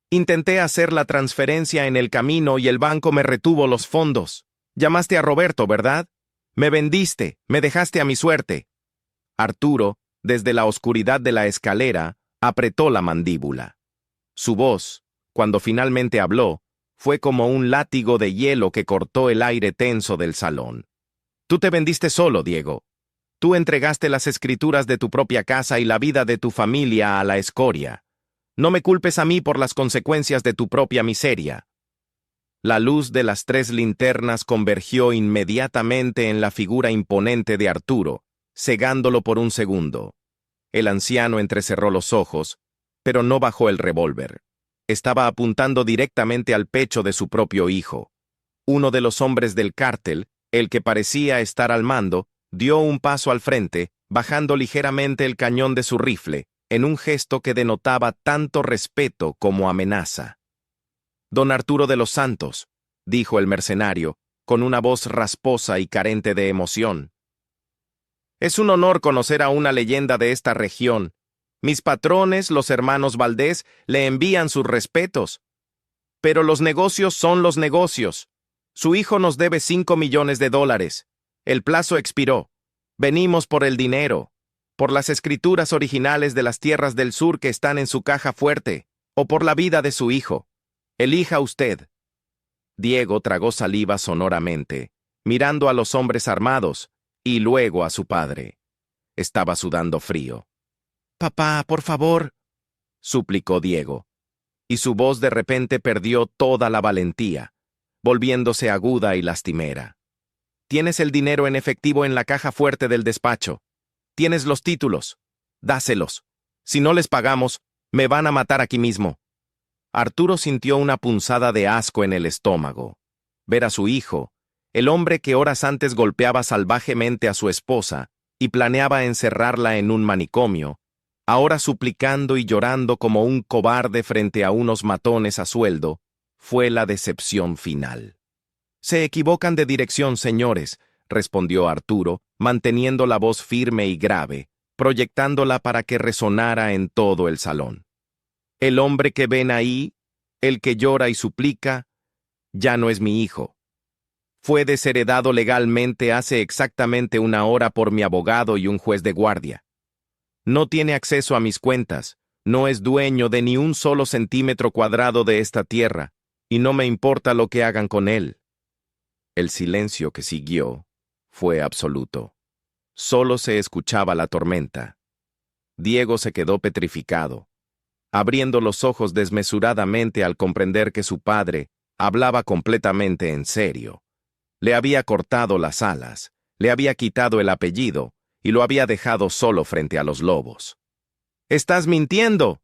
«Intenté hacer la transferencia en el camino y el banco me retuvo los fondos. Llamaste a Roberto, ¿verdad? Me vendiste, me dejaste a mi suerte». Arturo, desde la oscuridad de la escalera, apretó la mandíbula. Su voz, cuando finalmente habló, fue como un látigo de hielo que cortó el aire tenso del salón. «Tú te vendiste solo, Diego. Tú entregaste las escrituras de tu propia casa y la vida de tu familia a la escoria. No me culpes a mí por las consecuencias de tu propia miseria». La luz de las 3 linternas convergió inmediatamente en la figura imponente de Arturo, cegándolo por un segundo. El anciano entrecerró los ojos, pero no bajó el revólver. Estaba apuntando directamente al pecho de su propio hijo. Uno de los hombres del cártel, el que parecía estar al mando, dio un paso al frente, bajando ligeramente el cañón de su rifle, en un gesto que denotaba tanto respeto como amenaza. «Don Arturo de los Santos», dijo el mercenario, con una voz rasposa y carente de emoción. «Es un honor conocer a una leyenda de esta región. Mis patrones, los hermanos Valdés, le envían sus respetos. Pero los negocios son los negocios. Su hijo nos debe $5 millones. El plazo expiró. Venimos por el dinero, por las escrituras originales de las tierras del sur que están en su caja fuerte, o por la vida de su hijo. Elija usted». Diego tragó saliva sonoramente, mirando a los hombres armados, y luego a su padre. Estaba sudando frío. «Papá, por favor», suplicó Diego, y su voz de repente perdió toda la valentía, volviéndose aguda y lastimera. «Tienes el dinero en efectivo en la caja fuerte del despacho. Tienes los títulos. Dáselos. Si no les pagamos, me van a matar aquí mismo». Arturo sintió una punzada de asco en el estómago. Ver a su hijo, el hombre que horas antes golpeaba salvajemente a su esposa y planeaba encerrarla en un manicomio, ahora suplicando y llorando como un cobarde frente a unos matones a sueldo, fue la decepción final. «Se equivocan de dirección, señores», respondió Arturo, manteniendo la voz firme y grave, proyectándola para que resonara en todo el salón. «El hombre que ven ahí, el que llora y suplica, ya no es mi hijo. Fue desheredado legalmente hace exactamente 1 hora por mi abogado y un juez de guardia. No tiene acceso a mis cuentas, no es dueño de ni un solo centímetro cuadrado de esta tierra, y no me importa lo que hagan con él». El silencio que siguió fue absoluto. Solo se escuchaba la tormenta. Diego se quedó petrificado, abriendo los ojos desmesuradamente al comprender que su padre hablaba completamente en serio. Le había cortado las alas, le había quitado el apellido y lo había dejado solo frente a los lobos. «¡Estás mintiendo!»,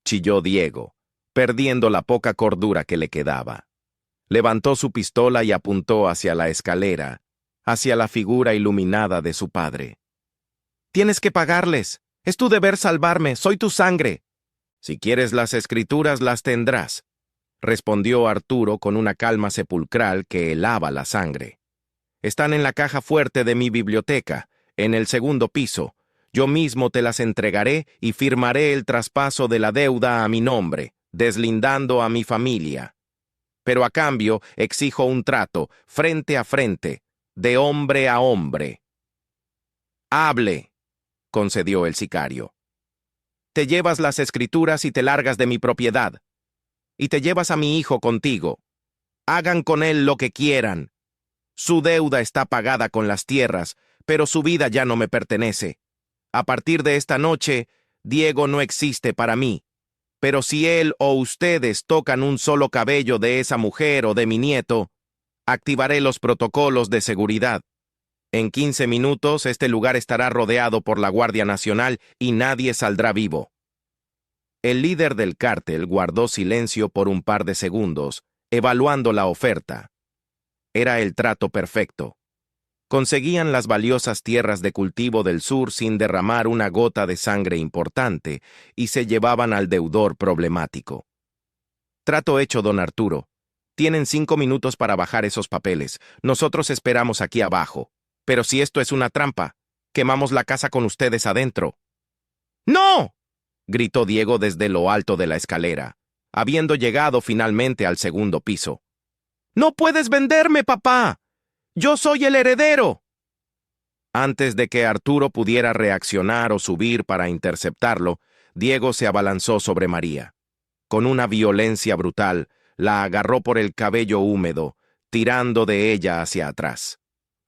chilló Diego, perdiendo la poca cordura que le quedaba. Levantó su pistola y apuntó hacia la escalera, hacia la figura iluminada de su padre. «Tienes que pagarles. Es tu deber salvarme. Soy tu sangre». «Si quieres las escrituras, las tendrás», respondió Arturo con una calma sepulcral que helaba la sangre. «Están en la caja fuerte de mi biblioteca, en el 2º piso. Yo mismo te las entregaré y firmaré el traspaso de la deuda a mi nombre, deslindando a mi familia. Pero a cambio exijo un trato, frente a frente, de hombre a hombre». «Hable», concedió el sicario. «Te llevas las escrituras y te largas de mi propiedad. Y te llevas a mi hijo contigo. Hagan con él lo que quieran. Su deuda está pagada con las tierras, pero su vida ya no me pertenece. A partir de esta noche, Diego no existe para mí. Pero si él o ustedes tocan un solo cabello de esa mujer o de mi nieto, activaré los protocolos de seguridad. En 15 minutos este lugar estará rodeado por la Guardia Nacional y nadie saldrá vivo». El líder del cártel guardó silencio por un par de segundos, evaluando la oferta. Era el trato perfecto. Conseguían las valiosas tierras de cultivo del sur sin derramar una gota de sangre importante y se llevaban al deudor problemático. «Trato hecho, don Arturo. Tienen 5 minutos para bajar esos papeles. Nosotros esperamos aquí abajo. Pero si esto es una trampa, quemamos la casa con ustedes adentro». «¡No!», gritó Diego desde lo alto de la escalera, habiendo llegado finalmente al 2º piso. «¡No puedes venderme, papá! ¡Yo soy el heredero!». Antes de que Arturo pudiera reaccionar o subir para interceptarlo, Diego se abalanzó sobre María. Con una violencia brutal, la agarró por el cabello húmedo, tirando de ella hacia atrás.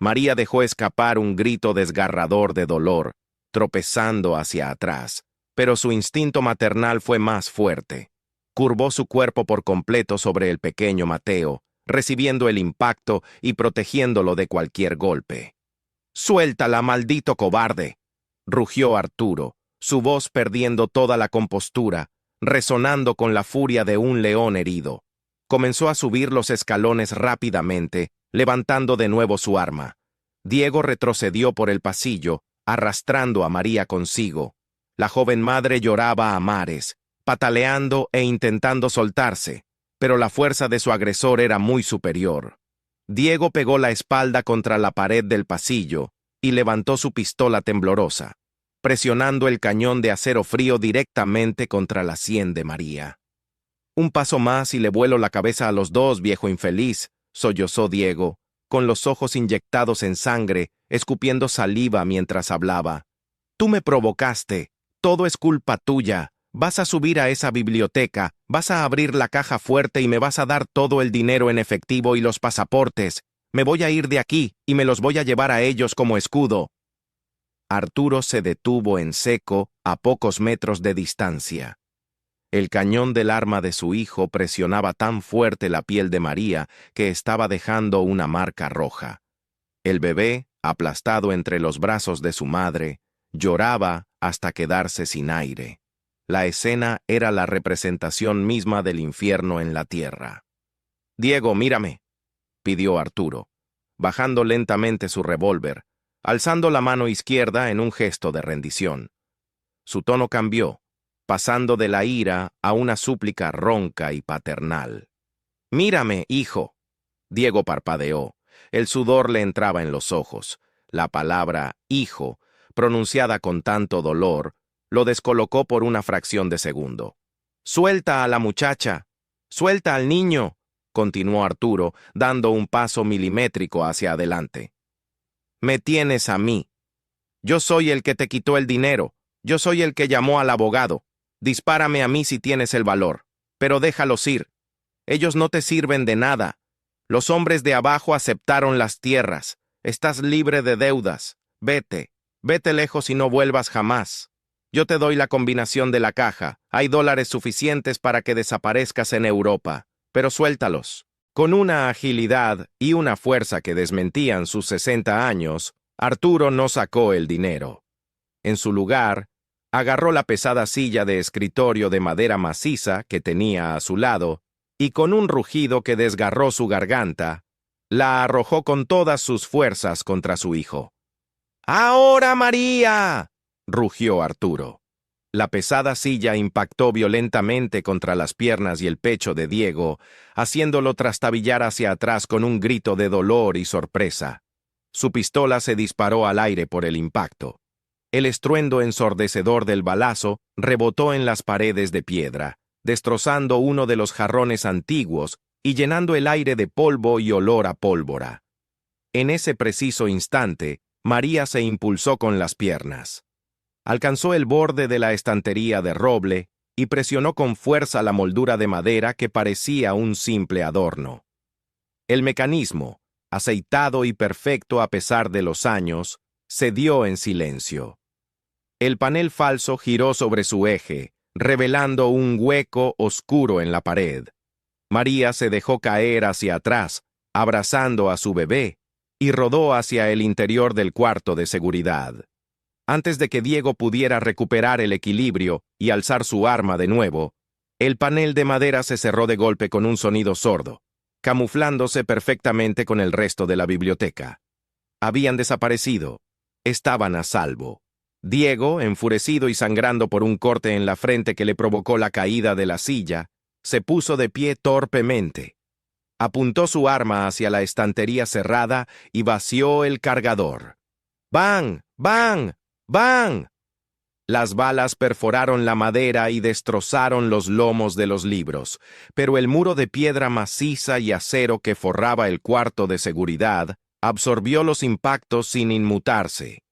María dejó escapar un grito desgarrador de dolor, tropezando hacia atrás, pero su instinto maternal fue más fuerte. Curvó su cuerpo por completo sobre el pequeño Mateo, recibiendo el impacto y protegiéndolo de cualquier golpe. «¡Suéltala, maldito cobarde!», rugió Arturo, su voz perdiendo toda la compostura, resonando con la furia de un león herido. Comenzó a subir los escalones rápidamente, levantando de nuevo su arma. Diego retrocedió por el pasillo, arrastrando a María consigo. La joven madre lloraba a mares, pataleando e intentando soltarse, pero la fuerza de su agresor era muy superior. Diego pegó la espalda contra la pared del pasillo y levantó su pistola temblorosa, presionando el cañón de acero frío directamente contra la sien de María. «Un paso más y le vuelo la cabeza a los dos, viejo infeliz», sollozó Diego, con los ojos inyectados en sangre, escupiendo saliva mientras hablaba. «Tú me provocaste, todo es culpa tuya. Vas a subir a esa biblioteca, vas a abrir la caja fuerte y me vas a dar todo el dinero en efectivo y los pasaportes. Me voy a ir de aquí y me los voy a llevar a ellos como escudo». Arturo se detuvo en seco a pocos metros de distancia. El cañón del arma de su hijo presionaba tan fuerte la piel de María que estaba dejando una marca roja. El bebé, aplastado entre los brazos de su madre, lloraba hasta quedarse sin aire. La escena era la representación misma del infierno en la tierra. «Diego, mírame», pidió Arturo, bajando lentamente su revólver, alzando la mano izquierda en un gesto de rendición. Su tono cambió, pasando de la ira a una súplica ronca y paternal. «Mírame, hijo». Diego parpadeó. El sudor le entraba en los ojos. La palabra «hijo», pronunciada con tanto dolor, lo descolocó por una fracción de segundo. «Suelta a la muchacha. Suelta al niño», continuó Arturo, dando un paso milimétrico hacia adelante. «Me tienes a mí. Yo soy el que te quitó el dinero. Yo soy el que llamó al abogado. Dispárame a mí si tienes el valor, pero déjalos ir. Ellos no te sirven de nada. Los hombres de abajo aceptaron las tierras. Estás libre de deudas. Vete. Vete lejos y no vuelvas jamás. Yo te doy la combinación de la caja. Hay dólares suficientes para que desaparezcas en Europa, pero suéltalos». Con una agilidad y una fuerza que desmentían sus 60 años, Arturo no sacó el dinero. En su lugar, agarró la pesada silla de escritorio de madera maciza que tenía a su lado y con un rugido que desgarró su garganta, la arrojó con todas sus fuerzas contra su hijo. «¡Ahora, María!», rugió Arturo. La pesada silla impactó violentamente contra las piernas y el pecho de Diego, haciéndolo trastabillar hacia atrás con un grito de dolor y sorpresa. Su pistola se disparó al aire por el impacto. El estruendo ensordecedor del balazo rebotó en las paredes de piedra, destrozando uno de los jarrones antiguos y llenando el aire de polvo y olor a pólvora. En ese preciso instante, María se impulsó con las piernas. Alcanzó el borde de la estantería de roble y presionó con fuerza la moldura de madera que parecía un simple adorno. El mecanismo, aceitado y perfecto a pesar de los años, cedió en silencio. El panel falso giró sobre su eje, revelando un hueco oscuro en la pared. María se dejó caer hacia atrás, abrazando a su bebé, y rodó hacia el interior del cuarto de seguridad. Antes de que Diego pudiera recuperar el equilibrio y alzar su arma de nuevo, el panel de madera se cerró de golpe con un sonido sordo, camuflándose perfectamente con el resto de la biblioteca. Habían desaparecido. Estaban a salvo. Diego, enfurecido y sangrando por un corte en la frente que le provocó la caída de la silla, se puso de pie torpemente. Apuntó su arma hacia la estantería cerrada y vació el cargador. ¡Bang! ¡Bang! ¡Bang! Las balas perforaron la madera y destrozaron los lomos de los libros, pero el muro de piedra maciza y acero que forraba el cuarto de seguridad absorbió los impactos sin inmutarse.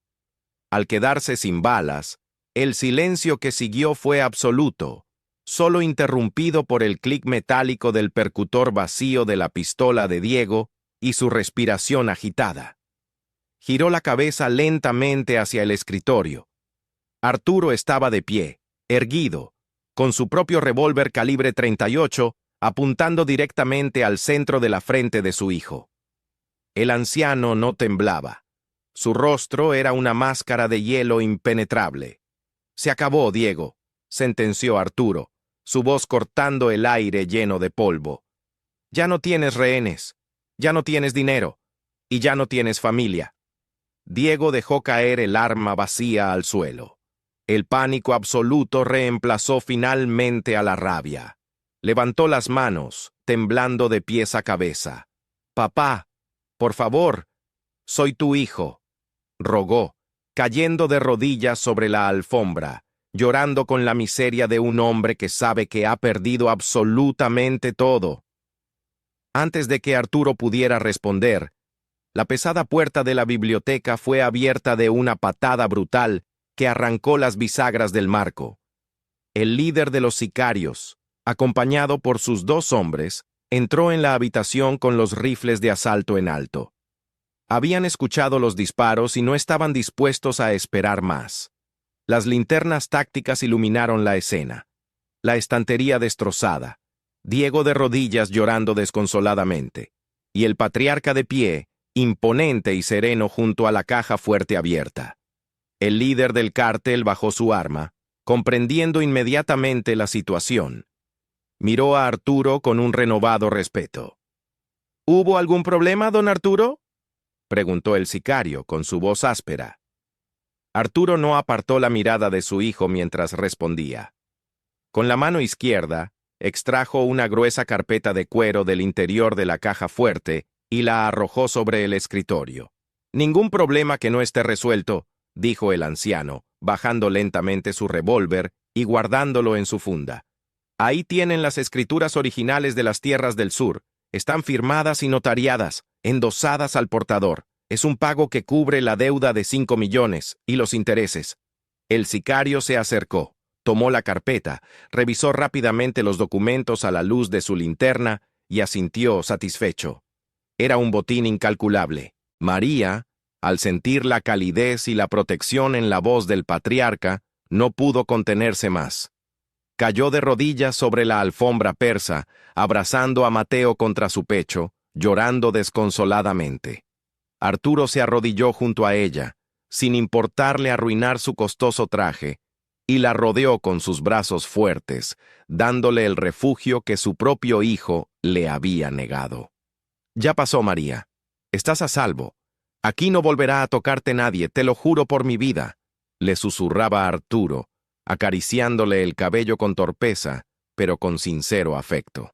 Al quedarse sin balas, el silencio que siguió fue absoluto, solo interrumpido por el clic metálico del percutor vacío de la pistola de Diego y su respiración agitada. Giró la cabeza lentamente hacia el escritorio. Arturo estaba de pie, erguido, con su propio revólver calibre 38, apuntando directamente al centro de la frente de su hijo. El anciano no temblaba. Su rostro era una máscara de hielo impenetrable. «Se acabó, Diego», sentenció Arturo, su voz cortando el aire lleno de polvo. «Ya no tienes rehenes, ya no tienes dinero, y ya no tienes familia». Diego dejó caer el arma vacía al suelo. El pánico absoluto reemplazó finalmente a la rabia. Levantó las manos, temblando de pies a cabeza. «Papá, por favor, soy tu hijo», rogó, cayendo de rodillas sobre la alfombra, llorando con la miseria de un hombre que sabe que ha perdido absolutamente todo. Antes de que Arturo pudiera responder, la pesada puerta de la biblioteca fue abierta de una patada brutal que arrancó las bisagras del marco. El líder de los sicarios, acompañado por sus 2 hombres, entró en la habitación con los rifles de asalto en alto. Habían escuchado los disparos y no estaban dispuestos a esperar más. Las linternas tácticas iluminaron la escena. La estantería destrozada, Diego de rodillas llorando desconsoladamente, y el patriarca de pie, imponente y sereno junto a la caja fuerte abierta. El líder del cártel bajó su arma, comprendiendo inmediatamente la situación. Miró a Arturo con un renovado respeto. «¿Hubo algún problema, don Arturo?», preguntó el sicario con su voz áspera. Arturo no apartó la mirada de su hijo mientras respondía. Con la mano izquierda, extrajo una gruesa carpeta de cuero del interior de la caja fuerte y la arrojó sobre el escritorio. «Ningún problema que no esté resuelto», dijo el anciano, bajando lentamente su revólver y guardándolo en su funda. «Ahí tienen las escrituras originales de las tierras del sur. Están firmadas y notariadas, endosadas al portador. Es un pago que cubre la deuda de 5 millones y los intereses». El sicario se acercó, tomó la carpeta, revisó rápidamente los documentos a la luz de su linterna y asintió satisfecho. Era un botín incalculable. María, al sentir la calidez y la protección en la voz del patriarca, no pudo contenerse más. Cayó de rodillas sobre la alfombra persa, abrazando a Mateo contra su pecho, llorando desconsoladamente. Arturo se arrodilló junto a ella, sin importarle arruinar su costoso traje, y la rodeó con sus brazos fuertes, dándole el refugio que su propio hijo le había negado. «Ya pasó, María. Estás a salvo. Aquí no volverá a tocarte nadie, te lo juro por mi vida», le susurraba Arturo, acariciándole el cabello con torpeza, pero con sincero afecto.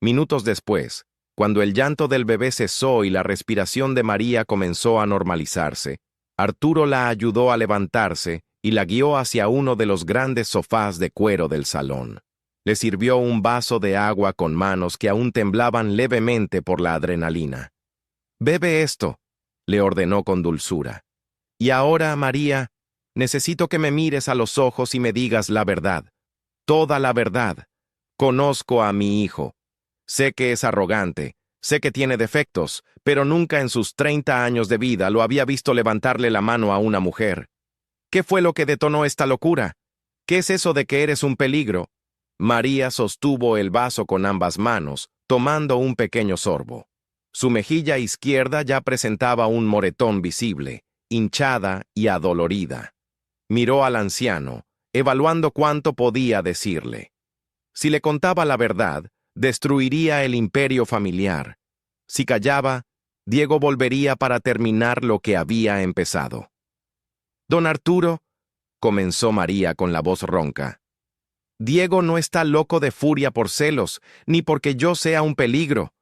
Minutos después, cuando el llanto del bebé cesó y la respiración de María comenzó a normalizarse, Arturo la ayudó a levantarse y la guió hacia uno de los grandes sofás de cuero del salón. Le sirvió un vaso de agua con manos que aún temblaban levemente por la adrenalina. «Bebe esto», le ordenó con dulzura. «Y ahora, María, necesito que me mires a los ojos y me digas la verdad, toda la verdad. Conozco a mi hijo. Sé que es arrogante, sé que tiene defectos, pero nunca en sus 30 años de vida lo había visto levantarle la mano a una mujer. ¿Qué fue lo que detonó esta locura? ¿Qué es eso de que eres un peligro?». María sostuvo el vaso con ambas manos, tomando un pequeño sorbo. Su mejilla izquierda ya presentaba un moretón visible, hinchada y adolorida. Miró al anciano, evaluando cuánto podía decirle. Si le contaba la verdad, destruiría el imperio familiar. Si callaba, Diego volvería para terminar lo que había empezado. «Don Arturo», comenzó María con la voz ronca, «Diego no está loco de furia por celos, ni porque yo sea un peligro.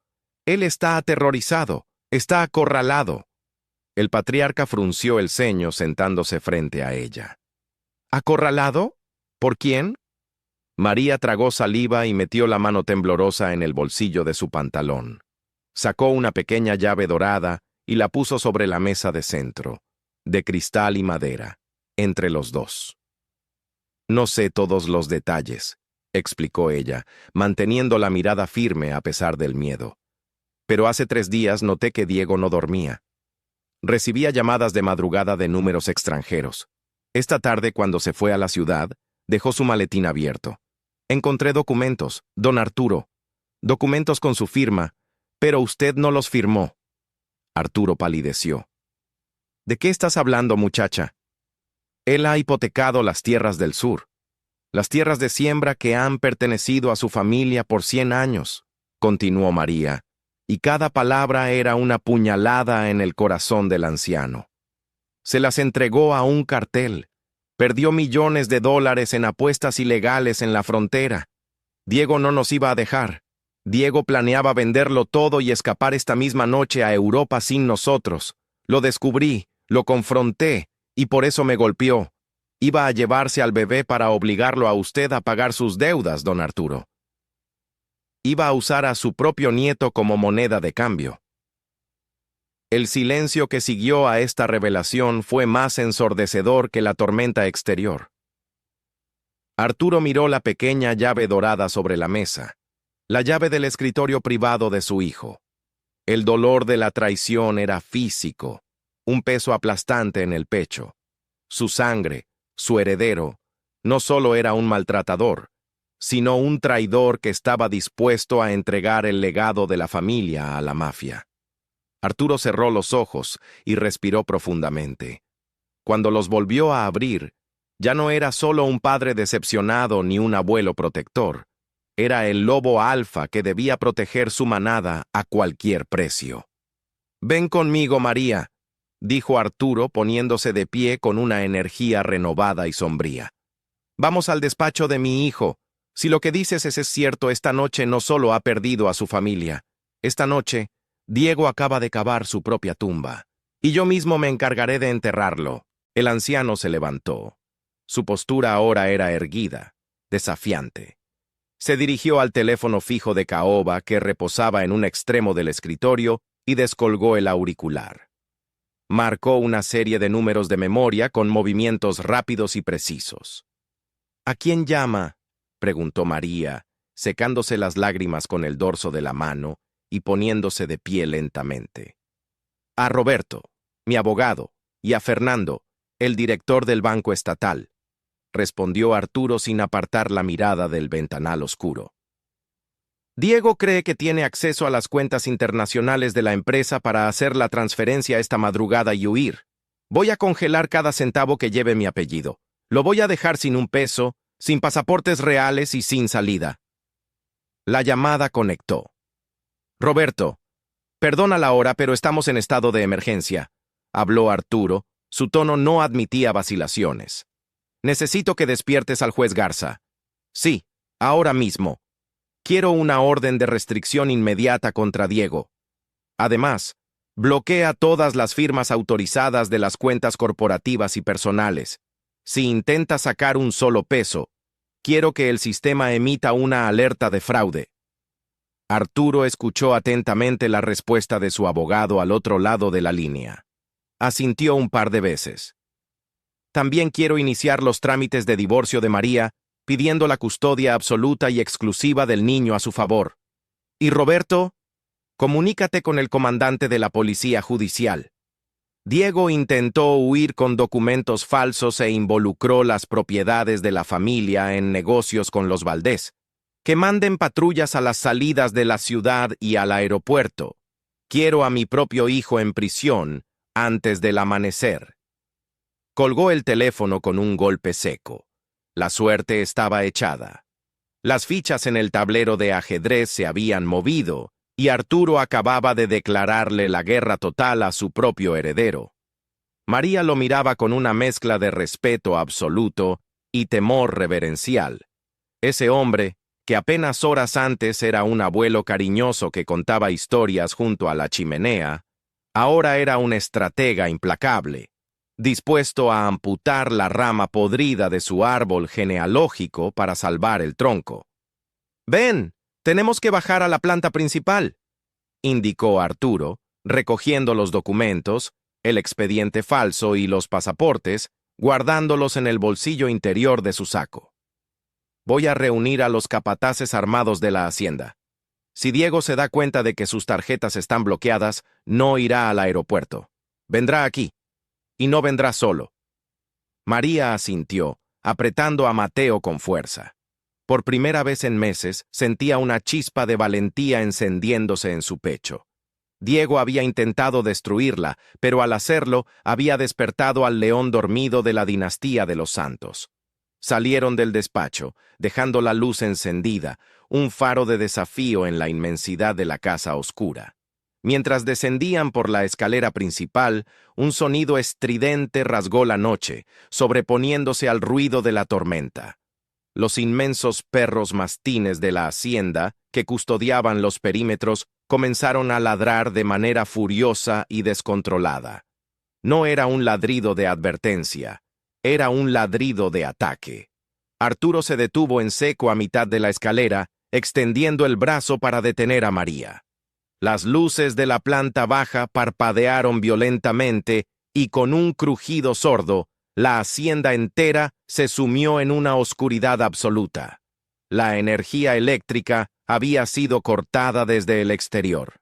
Él está aterrorizado, está acorralado». El patriarca frunció el ceño sentándose frente a ella. «¿Acorralado? ¿Por quién?». María tragó saliva y metió la mano temblorosa en el bolsillo de su pantalón. Sacó una pequeña llave dorada y la puso sobre la mesa de centro, de cristal y madera, entre los dos. «No sé todos los detalles», explicó ella, manteniendo la mirada firme a pesar del miedo. «Pero hace 3 días noté que Diego no dormía. Recibía llamadas de madrugada de números extranjeros. Esta tarde, cuando se fue a la ciudad, dejó su maletín abierto. Encontré documentos, don Arturo. Documentos con su firma, pero usted no los firmó. Arturo palideció. ¿De qué estás hablando, muchacha? Él ha hipotecado las tierras del sur, las tierras de siembra que han pertenecido a su familia por 100 años, continuó María, y cada palabra era una puñalada en el corazón del anciano. Se las entregó a un cartel. Perdió millones de dólares en apuestas ilegales en la frontera. Diego no nos iba a dejar. Diego planeaba venderlo todo y escapar esta misma noche a Europa sin nosotros. Lo descubrí, lo confronté, y por eso me golpeó. Iba a llevarse al bebé para obligarlo a usted a pagar sus deudas, don Arturo. Iba a usar a su propio nieto como moneda de cambio. El silencio que siguió a esta revelación fue más ensordecedor que la tormenta exterior. Arturo miró la pequeña llave dorada sobre la mesa, la llave del escritorio privado de su hijo. El dolor de la traición era físico, un peso aplastante en el pecho. Su sangre, su heredero, no solo era un maltratador, sino un traidor que estaba dispuesto a entregar el legado de la familia a la mafia. Arturo cerró los ojos y respiró profundamente. Cuando los volvió a abrir, ya no era solo un padre decepcionado ni un abuelo protector. Era el lobo alfa que debía proteger su manada a cualquier precio. «Ven conmigo, María», dijo Arturo poniéndose de pie con una energía renovada y sombría. «Vamos al despacho de mi hijo. Si lo que dices es cierto, esta noche no solo ha perdido a su familia. Esta noche, Diego acaba de cavar su propia tumba, y yo mismo me encargaré de enterrarlo». El anciano se levantó. Su postura ahora era erguida, desafiante. Se dirigió al teléfono fijo de caoba que reposaba en un extremo del escritorio y descolgó el auricular. Marcó una serie de números de memoria con movimientos rápidos y precisos. «¿A quién llama?», preguntó María, secándose las lágrimas con el dorso de la mano y poniéndose de pie lentamente. «A Roberto, mi abogado, y a Fernando, el director del Banco Estatal», respondió Arturo sin apartar la mirada del ventanal oscuro. «Diego cree que tiene acceso a las cuentas internacionales de la empresa para hacer la transferencia esta madrugada y huir. Voy a congelar cada centavo que lleve mi apellido. Lo voy a dejar sin un peso, sin pasaportes reales y sin salida». La llamada conectó. «Roberto, perdona la hora, pero estamos en estado de emergencia», habló Arturo. Su tono no admitía vacilaciones. «Necesito que despiertes al juez Garza». «Sí, ahora mismo. Quiero una orden de restricción inmediata contra Diego. Además, bloquea todas las firmas autorizadas de las cuentas corporativas y personales. Si intenta sacar un solo peso, quiero que el sistema emita una alerta de fraude». Arturo escuchó atentamente la respuesta de su abogado al otro lado de la línea. Asintió un par de veces. «También quiero iniciar los trámites de divorcio de María, pidiendo la custodia absoluta y exclusiva del niño a su favor. Y Roberto, comunícate con el comandante de la policía judicial. Diego intentó huir con documentos falsos e involucró las propiedades de la familia en negocios con los Valdés. Que manden patrullas a las salidas de la ciudad y al aeropuerto. Quiero a mi propio hijo en prisión antes del amanecer». Colgó el teléfono con un golpe seco. La suerte estaba echada. Las fichas en el tablero de ajedrez se habían movido, y Arturo acababa de declararle la guerra total a su propio heredero. María lo miraba con una mezcla de respeto absoluto y temor reverencial. Ese hombre, que apenas horas antes era un abuelo cariñoso que contaba historias junto a la chimenea, ahora era un estratega implacable, dispuesto a amputar la rama podrida de su árbol genealógico para salvar el tronco. «Ven, tenemos que bajar a la planta principal», indicó Arturo, recogiendo los documentos, el expediente falso y los pasaportes, guardándolos en el bolsillo interior de su saco. «Voy a reunir a los capataces armados de la hacienda. Si Diego se da cuenta de que sus tarjetas están bloqueadas, no irá al aeropuerto. Vendrá aquí. Y no vendrá solo». María asintió, apretando a Mateo con fuerza. Por primera vez en meses, sentía una chispa de valentía encendiéndose en su pecho. Diego había intentado destruirla, pero al hacerlo, había despertado al león dormido de la dinastía de los Santos. Salieron del despacho, dejando la luz encendida, un faro de desafío en la inmensidad de la casa oscura. Mientras descendían por la escalera principal, un sonido estridente rasgó la noche, sobreponiéndose al ruido de la tormenta. Los inmensos perros mastines de la hacienda, que custodiaban los perímetros, comenzaron a ladrar de manera furiosa y descontrolada. No era un ladrido de advertencia, era un ladrido de ataque. Arturo se detuvo en seco a mitad de la escalera, extendiendo el brazo para detener a María. Las luces de la planta baja parpadearon violentamente y con un crujido sordo, la hacienda entera se sumió en una oscuridad absoluta. La energía eléctrica había sido cortada desde el exterior.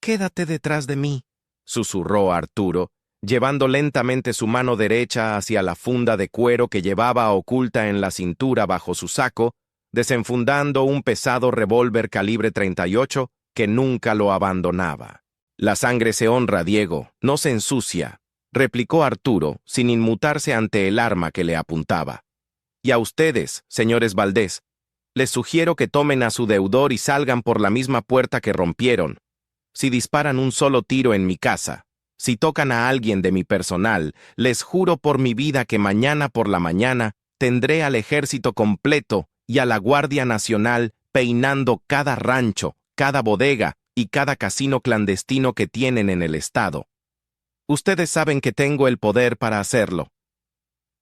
«Quédate detrás de mí», susurró Arturo, llevando lentamente su mano derecha hacia la funda de cuero que llevaba oculta en la cintura bajo su saco, desenfundando un pesado revólver calibre 38 que nunca lo abandonaba. «La sangre se honra, Diego, no se ensucia», replicó Arturo, sin inmutarse ante el arma que le apuntaba. «Y a ustedes, señores Valdés, les sugiero que tomen a su deudor y salgan por la misma puerta que rompieron. Si disparan un solo tiro en mi casa, si tocan a alguien de mi personal, les juro por mi vida que mañana por la mañana tendré al ejército completo y a la Guardia Nacional peinando cada rancho, cada bodega y cada casino clandestino que tienen en el estado. Ustedes saben que tengo el poder para hacerlo.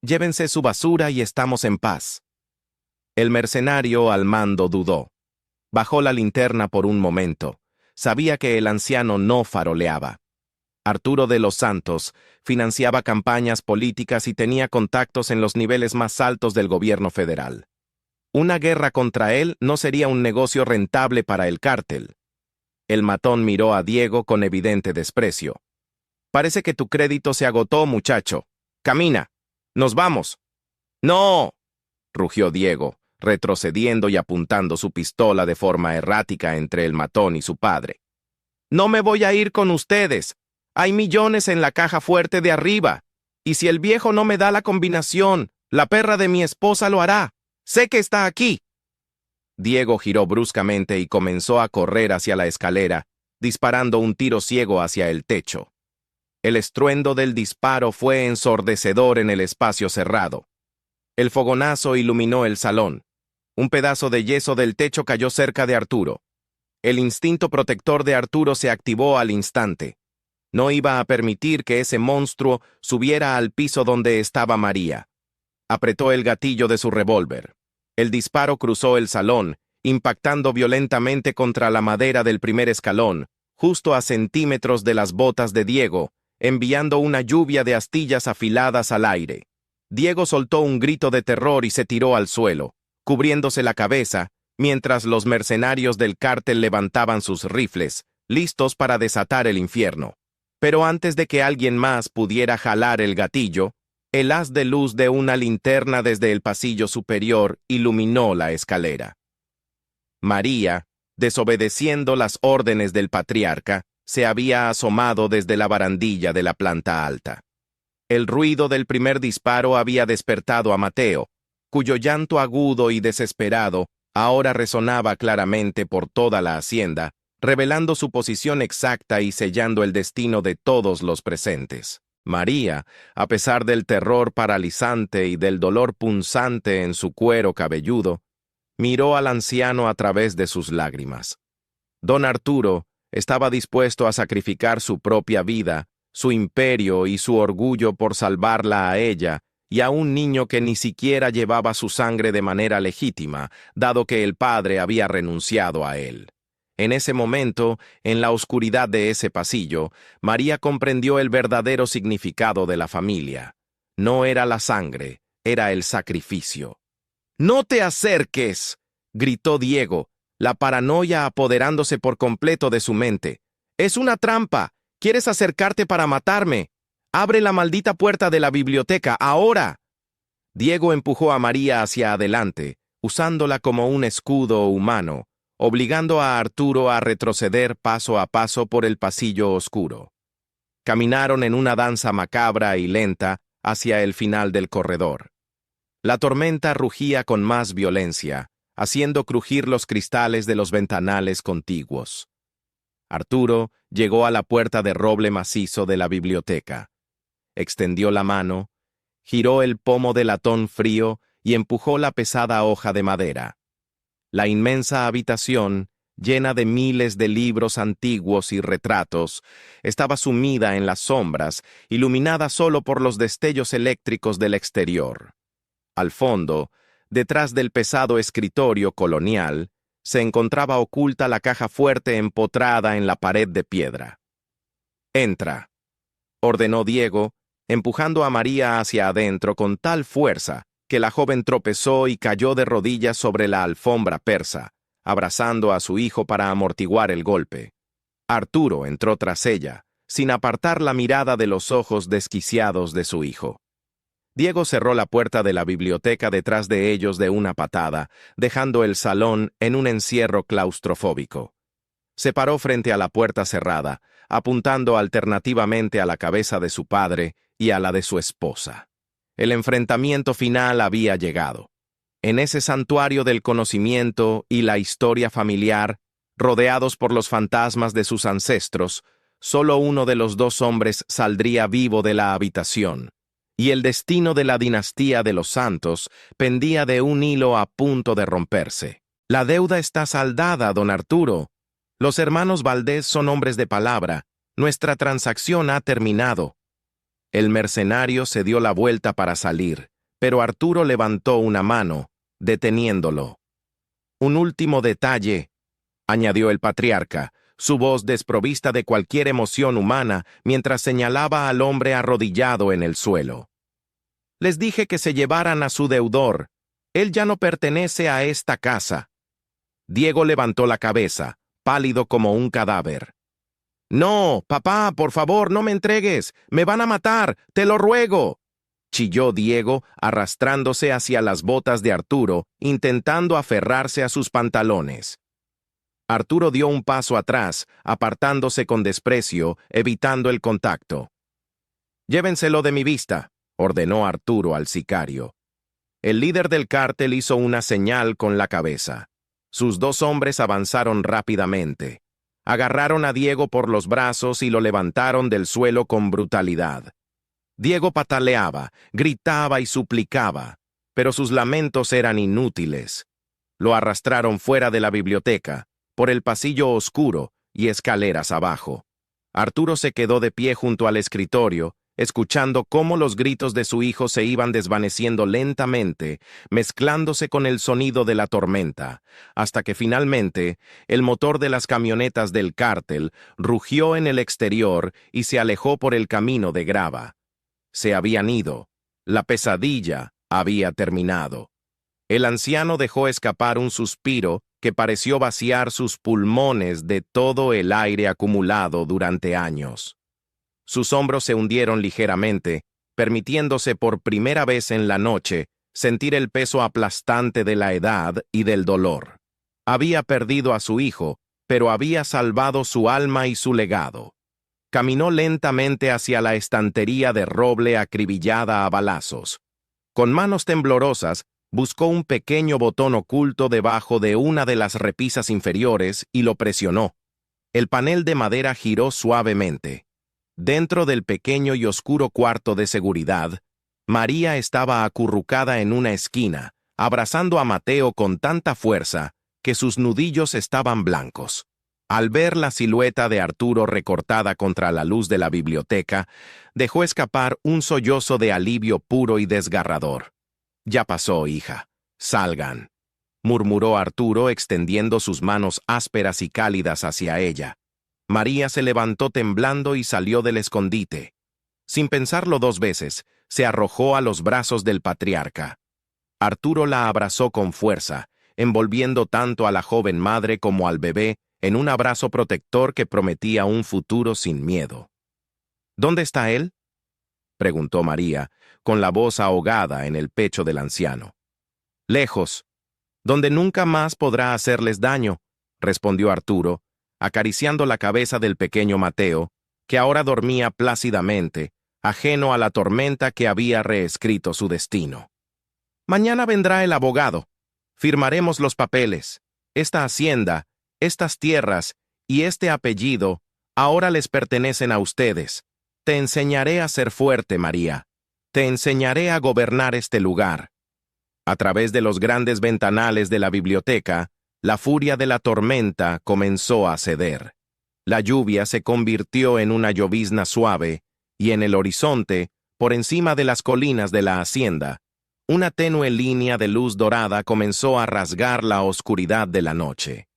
Llévense su basura y estamos en paz». El mercenario al mando dudó. Bajó la linterna por un momento. Sabía que el anciano no faroleaba. Arturo de los Santos financiaba campañas políticas y tenía contactos en los niveles más altos del gobierno federal. Una guerra contra él no sería un negocio rentable para el cártel. El matón miró a Diego con evidente desprecio. «Parece que tu crédito se agotó, muchacho. Camina. Nos vamos». «No», rugió Diego, retrocediendo y apuntando su pistola de forma errática entre el matón y su padre. «No me voy a ir con ustedes. Hay millones en la caja fuerte de arriba. Y si el viejo no me da la combinación, la perra de mi esposa lo hará. Sé que está aquí». Diego giró bruscamente y comenzó a correr hacia la escalera, disparando un tiro ciego hacia el techo. El estruendo del disparo fue ensordecedor en el espacio cerrado. El fogonazo iluminó el salón. Un pedazo de yeso del techo cayó cerca de Arturo. El instinto protector de Arturo se activó al instante. No iba a permitir que ese monstruo subiera al piso donde estaba María. Apretó el gatillo de su revólver. El disparo cruzó el salón, impactando violentamente contra la madera del primer escalón, justo a centímetros de las botas de Diego, enviando una lluvia de astillas afiladas al aire. Diego soltó un grito de terror y se tiró al suelo, cubriéndose la cabeza, mientras los mercenarios del cártel levantaban sus rifles, listos para desatar el infierno. Pero antes de que alguien más pudiera jalar el gatillo, el haz de luz de una linterna desde el pasillo superior iluminó la escalera. María, desobedeciendo las órdenes del patriarca, se había asomado desde la barandilla de la planta alta. El ruido del primer disparo había despertado a Mateo, cuyo llanto agudo y desesperado ahora resonaba claramente por toda la hacienda, revelando su posición exacta y sellando el destino de todos los presentes. María, a pesar del terror paralizante y del dolor punzante en su cuero cabelludo, miró al anciano a través de sus lágrimas. Don Arturo estaba dispuesto a sacrificar su propia vida, su imperio y su orgullo por salvarla a ella y a un niño que ni siquiera llevaba su sangre de manera legítima, dado que el padre había renunciado a él. En ese momento, en la oscuridad de ese pasillo, María comprendió el verdadero significado de la familia. No era la sangre, era el sacrificio. «¡No te acerques!», gritó Diego, la paranoia apoderándose por completo de su mente. «Es una trampa. ¿Quieres acercarte para matarme? Abre la maldita puerta de la biblioteca, ahora». Diego empujó a María hacia adelante, usándola como un escudo humano, obligando a Arturo a retroceder paso a paso por el pasillo oscuro. Caminaron en una danza macabra y lenta hacia el final del corredor. La tormenta rugía con más violencia, haciendo crujir los cristales de los ventanales contiguos. Arturo llegó a la puerta de roble macizo de la biblioteca. Extendió la mano, giró el pomo de latón frío y empujó la pesada hoja de madera. La inmensa habitación, llena de miles de libros antiguos y retratos, estaba sumida en las sombras, iluminada solo por los destellos eléctricos del exterior. Al fondo, detrás del pesado escritorio colonial, se encontraba oculta la caja fuerte empotrada en la pared de piedra. «Entra», ordenó Diego, empujando a María hacia adentro con tal fuerza que la joven tropezó y cayó de rodillas sobre la alfombra persa, abrazando a su hijo para amortiguar el golpe. Arturo entró tras ella, sin apartar la mirada de los ojos desquiciados de su hijo. Diego cerró la puerta de la biblioteca detrás de ellos de una patada, dejando el salón en un encierro claustrofóbico. Se paró frente a la puerta cerrada, apuntando alternativamente a la cabeza de su padre y a la de su esposa. El enfrentamiento final había llegado. En ese santuario del conocimiento y la historia familiar, rodeados por los fantasmas de sus ancestros, solo uno de los dos hombres saldría vivo de la habitación, y el destino de la dinastía de los Santos pendía de un hilo a punto de romperse. «La deuda está saldada, don Arturo. Los hermanos Valdés son hombres de palabra. Nuestra transacción ha terminado». El mercenario se dio la vuelta para salir, pero Arturo levantó una mano, deteniéndolo. «Un último detalle», añadió el patriarca, su voz desprovista de cualquier emoción humana mientras señalaba al hombre arrodillado en el suelo. «Les dije que se llevaran a su deudor. Él ya no pertenece a esta casa». Diego levantó la cabeza, pálido como un cadáver. «No, papá, por favor, no me entregues. Me van a matar, te lo ruego», chilló Diego, arrastrándose hacia las botas de Arturo, intentando aferrarse a sus pantalones. Arturo dio un paso atrás, apartándose con desprecio, evitando el contacto. «Llévenselo de mi vista», ordenó Arturo al sicario. El líder del cártel hizo una señal con la cabeza. Sus dos hombres avanzaron rápidamente. Agarraron a Diego por los brazos y lo levantaron del suelo con brutalidad. Diego pataleaba, gritaba y suplicaba, pero sus lamentos eran inútiles. Lo arrastraron fuera de la biblioteca, por el pasillo oscuro y escaleras abajo. Arturo se quedó de pie junto al escritorio, escuchando cómo los gritos de su hijo se iban desvaneciendo lentamente, mezclándose con el sonido de la tormenta, hasta que finalmente el motor de las camionetas del cártel rugió en el exterior y se alejó por el camino de grava. Se habían ido. La pesadilla había terminado. El anciano dejó escapar un suspiro que pareció vaciar sus pulmones de todo el aire acumulado durante años. Sus hombros se hundieron ligeramente, permitiéndose por primera vez en la noche sentir el peso aplastante de la edad y del dolor. Había perdido a su hijo, pero había salvado su alma y su legado. Caminó lentamente hacia la estantería de roble acribillada a balazos. Con manos temblorosas, buscó un pequeño botón oculto debajo de una de las repisas inferiores y lo presionó. El panel de madera giró suavemente. Dentro del pequeño y oscuro cuarto de seguridad, María estaba acurrucada en una esquina, abrazando a Mateo con tanta fuerza que sus nudillos estaban blancos. Al ver la silueta de Arturo recortada contra la luz de la biblioteca, dejó escapar un sollozo de alivio puro y desgarrador. «Ya pasó, hija. Salgan», murmuró Arturo extendiendo sus manos ásperas y cálidas hacia ella. María se levantó temblando y salió del escondite. Sin pensarlo dos veces, se arrojó a los brazos del patriarca. Arturo la abrazó con fuerza, envolviendo tanto a la joven madre como al bebé en un abrazo protector que prometía un futuro sin miedo. «¿Dónde está él?», preguntó María, con la voz ahogada en el pecho del anciano. «Lejos. donde nunca más podrá hacerles daño, respondió Arturo, acariciando la cabeza del pequeño Mateo, que ahora dormía plácidamente, ajeno a la tormenta que había reescrito su destino. Mañana vendrá el abogado. Firmaremos los papeles. Esta hacienda, estas tierras y este apellido ahora les pertenecen a ustedes. Te enseñaré a ser fuerte, María. Te enseñaré a gobernar este lugar. A través de los grandes ventanales de la biblioteca, la furia de la tormenta comenzó a ceder. La lluvia se convirtió en una llovizna suave, y en el horizonte, por encima de las colinas de la hacienda, una tenue línea de luz dorada comenzó a rasgar la oscuridad de la noche.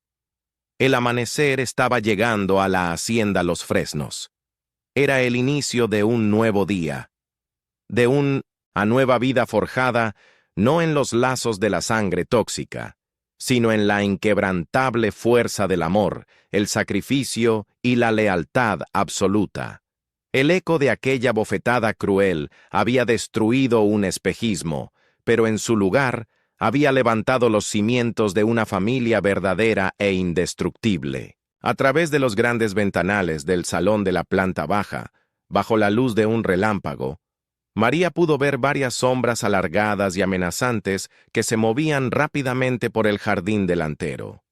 El amanecer estaba llegando a la hacienda Los Fresnos. Era el inicio de un nuevo día, de una nueva vida forjada no en los lazos de la sangre tóxica, sino en la inquebrantable fuerza del amor, el sacrificio y la lealtad absoluta. El eco de aquella bofetada cruel había destruido un espejismo, pero en su lugar había levantado los cimientos de una familia verdadera e indestructible. A través de los grandes ventanales del salón de la planta baja, bajo la luz de un relámpago, María pudo ver varias sombras alargadas y amenazantes que se movían rápidamente por el jardín delantero.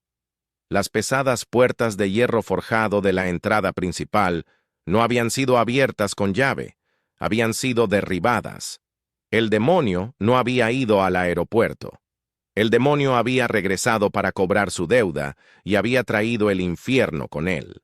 Las pesadas puertas de hierro forjado de la entrada principal no habían sido abiertas con llave, habían sido derribadas. El demonio no había ido al aeropuerto. El demonio había regresado para cobrar su deuda y había traído el infierno con él.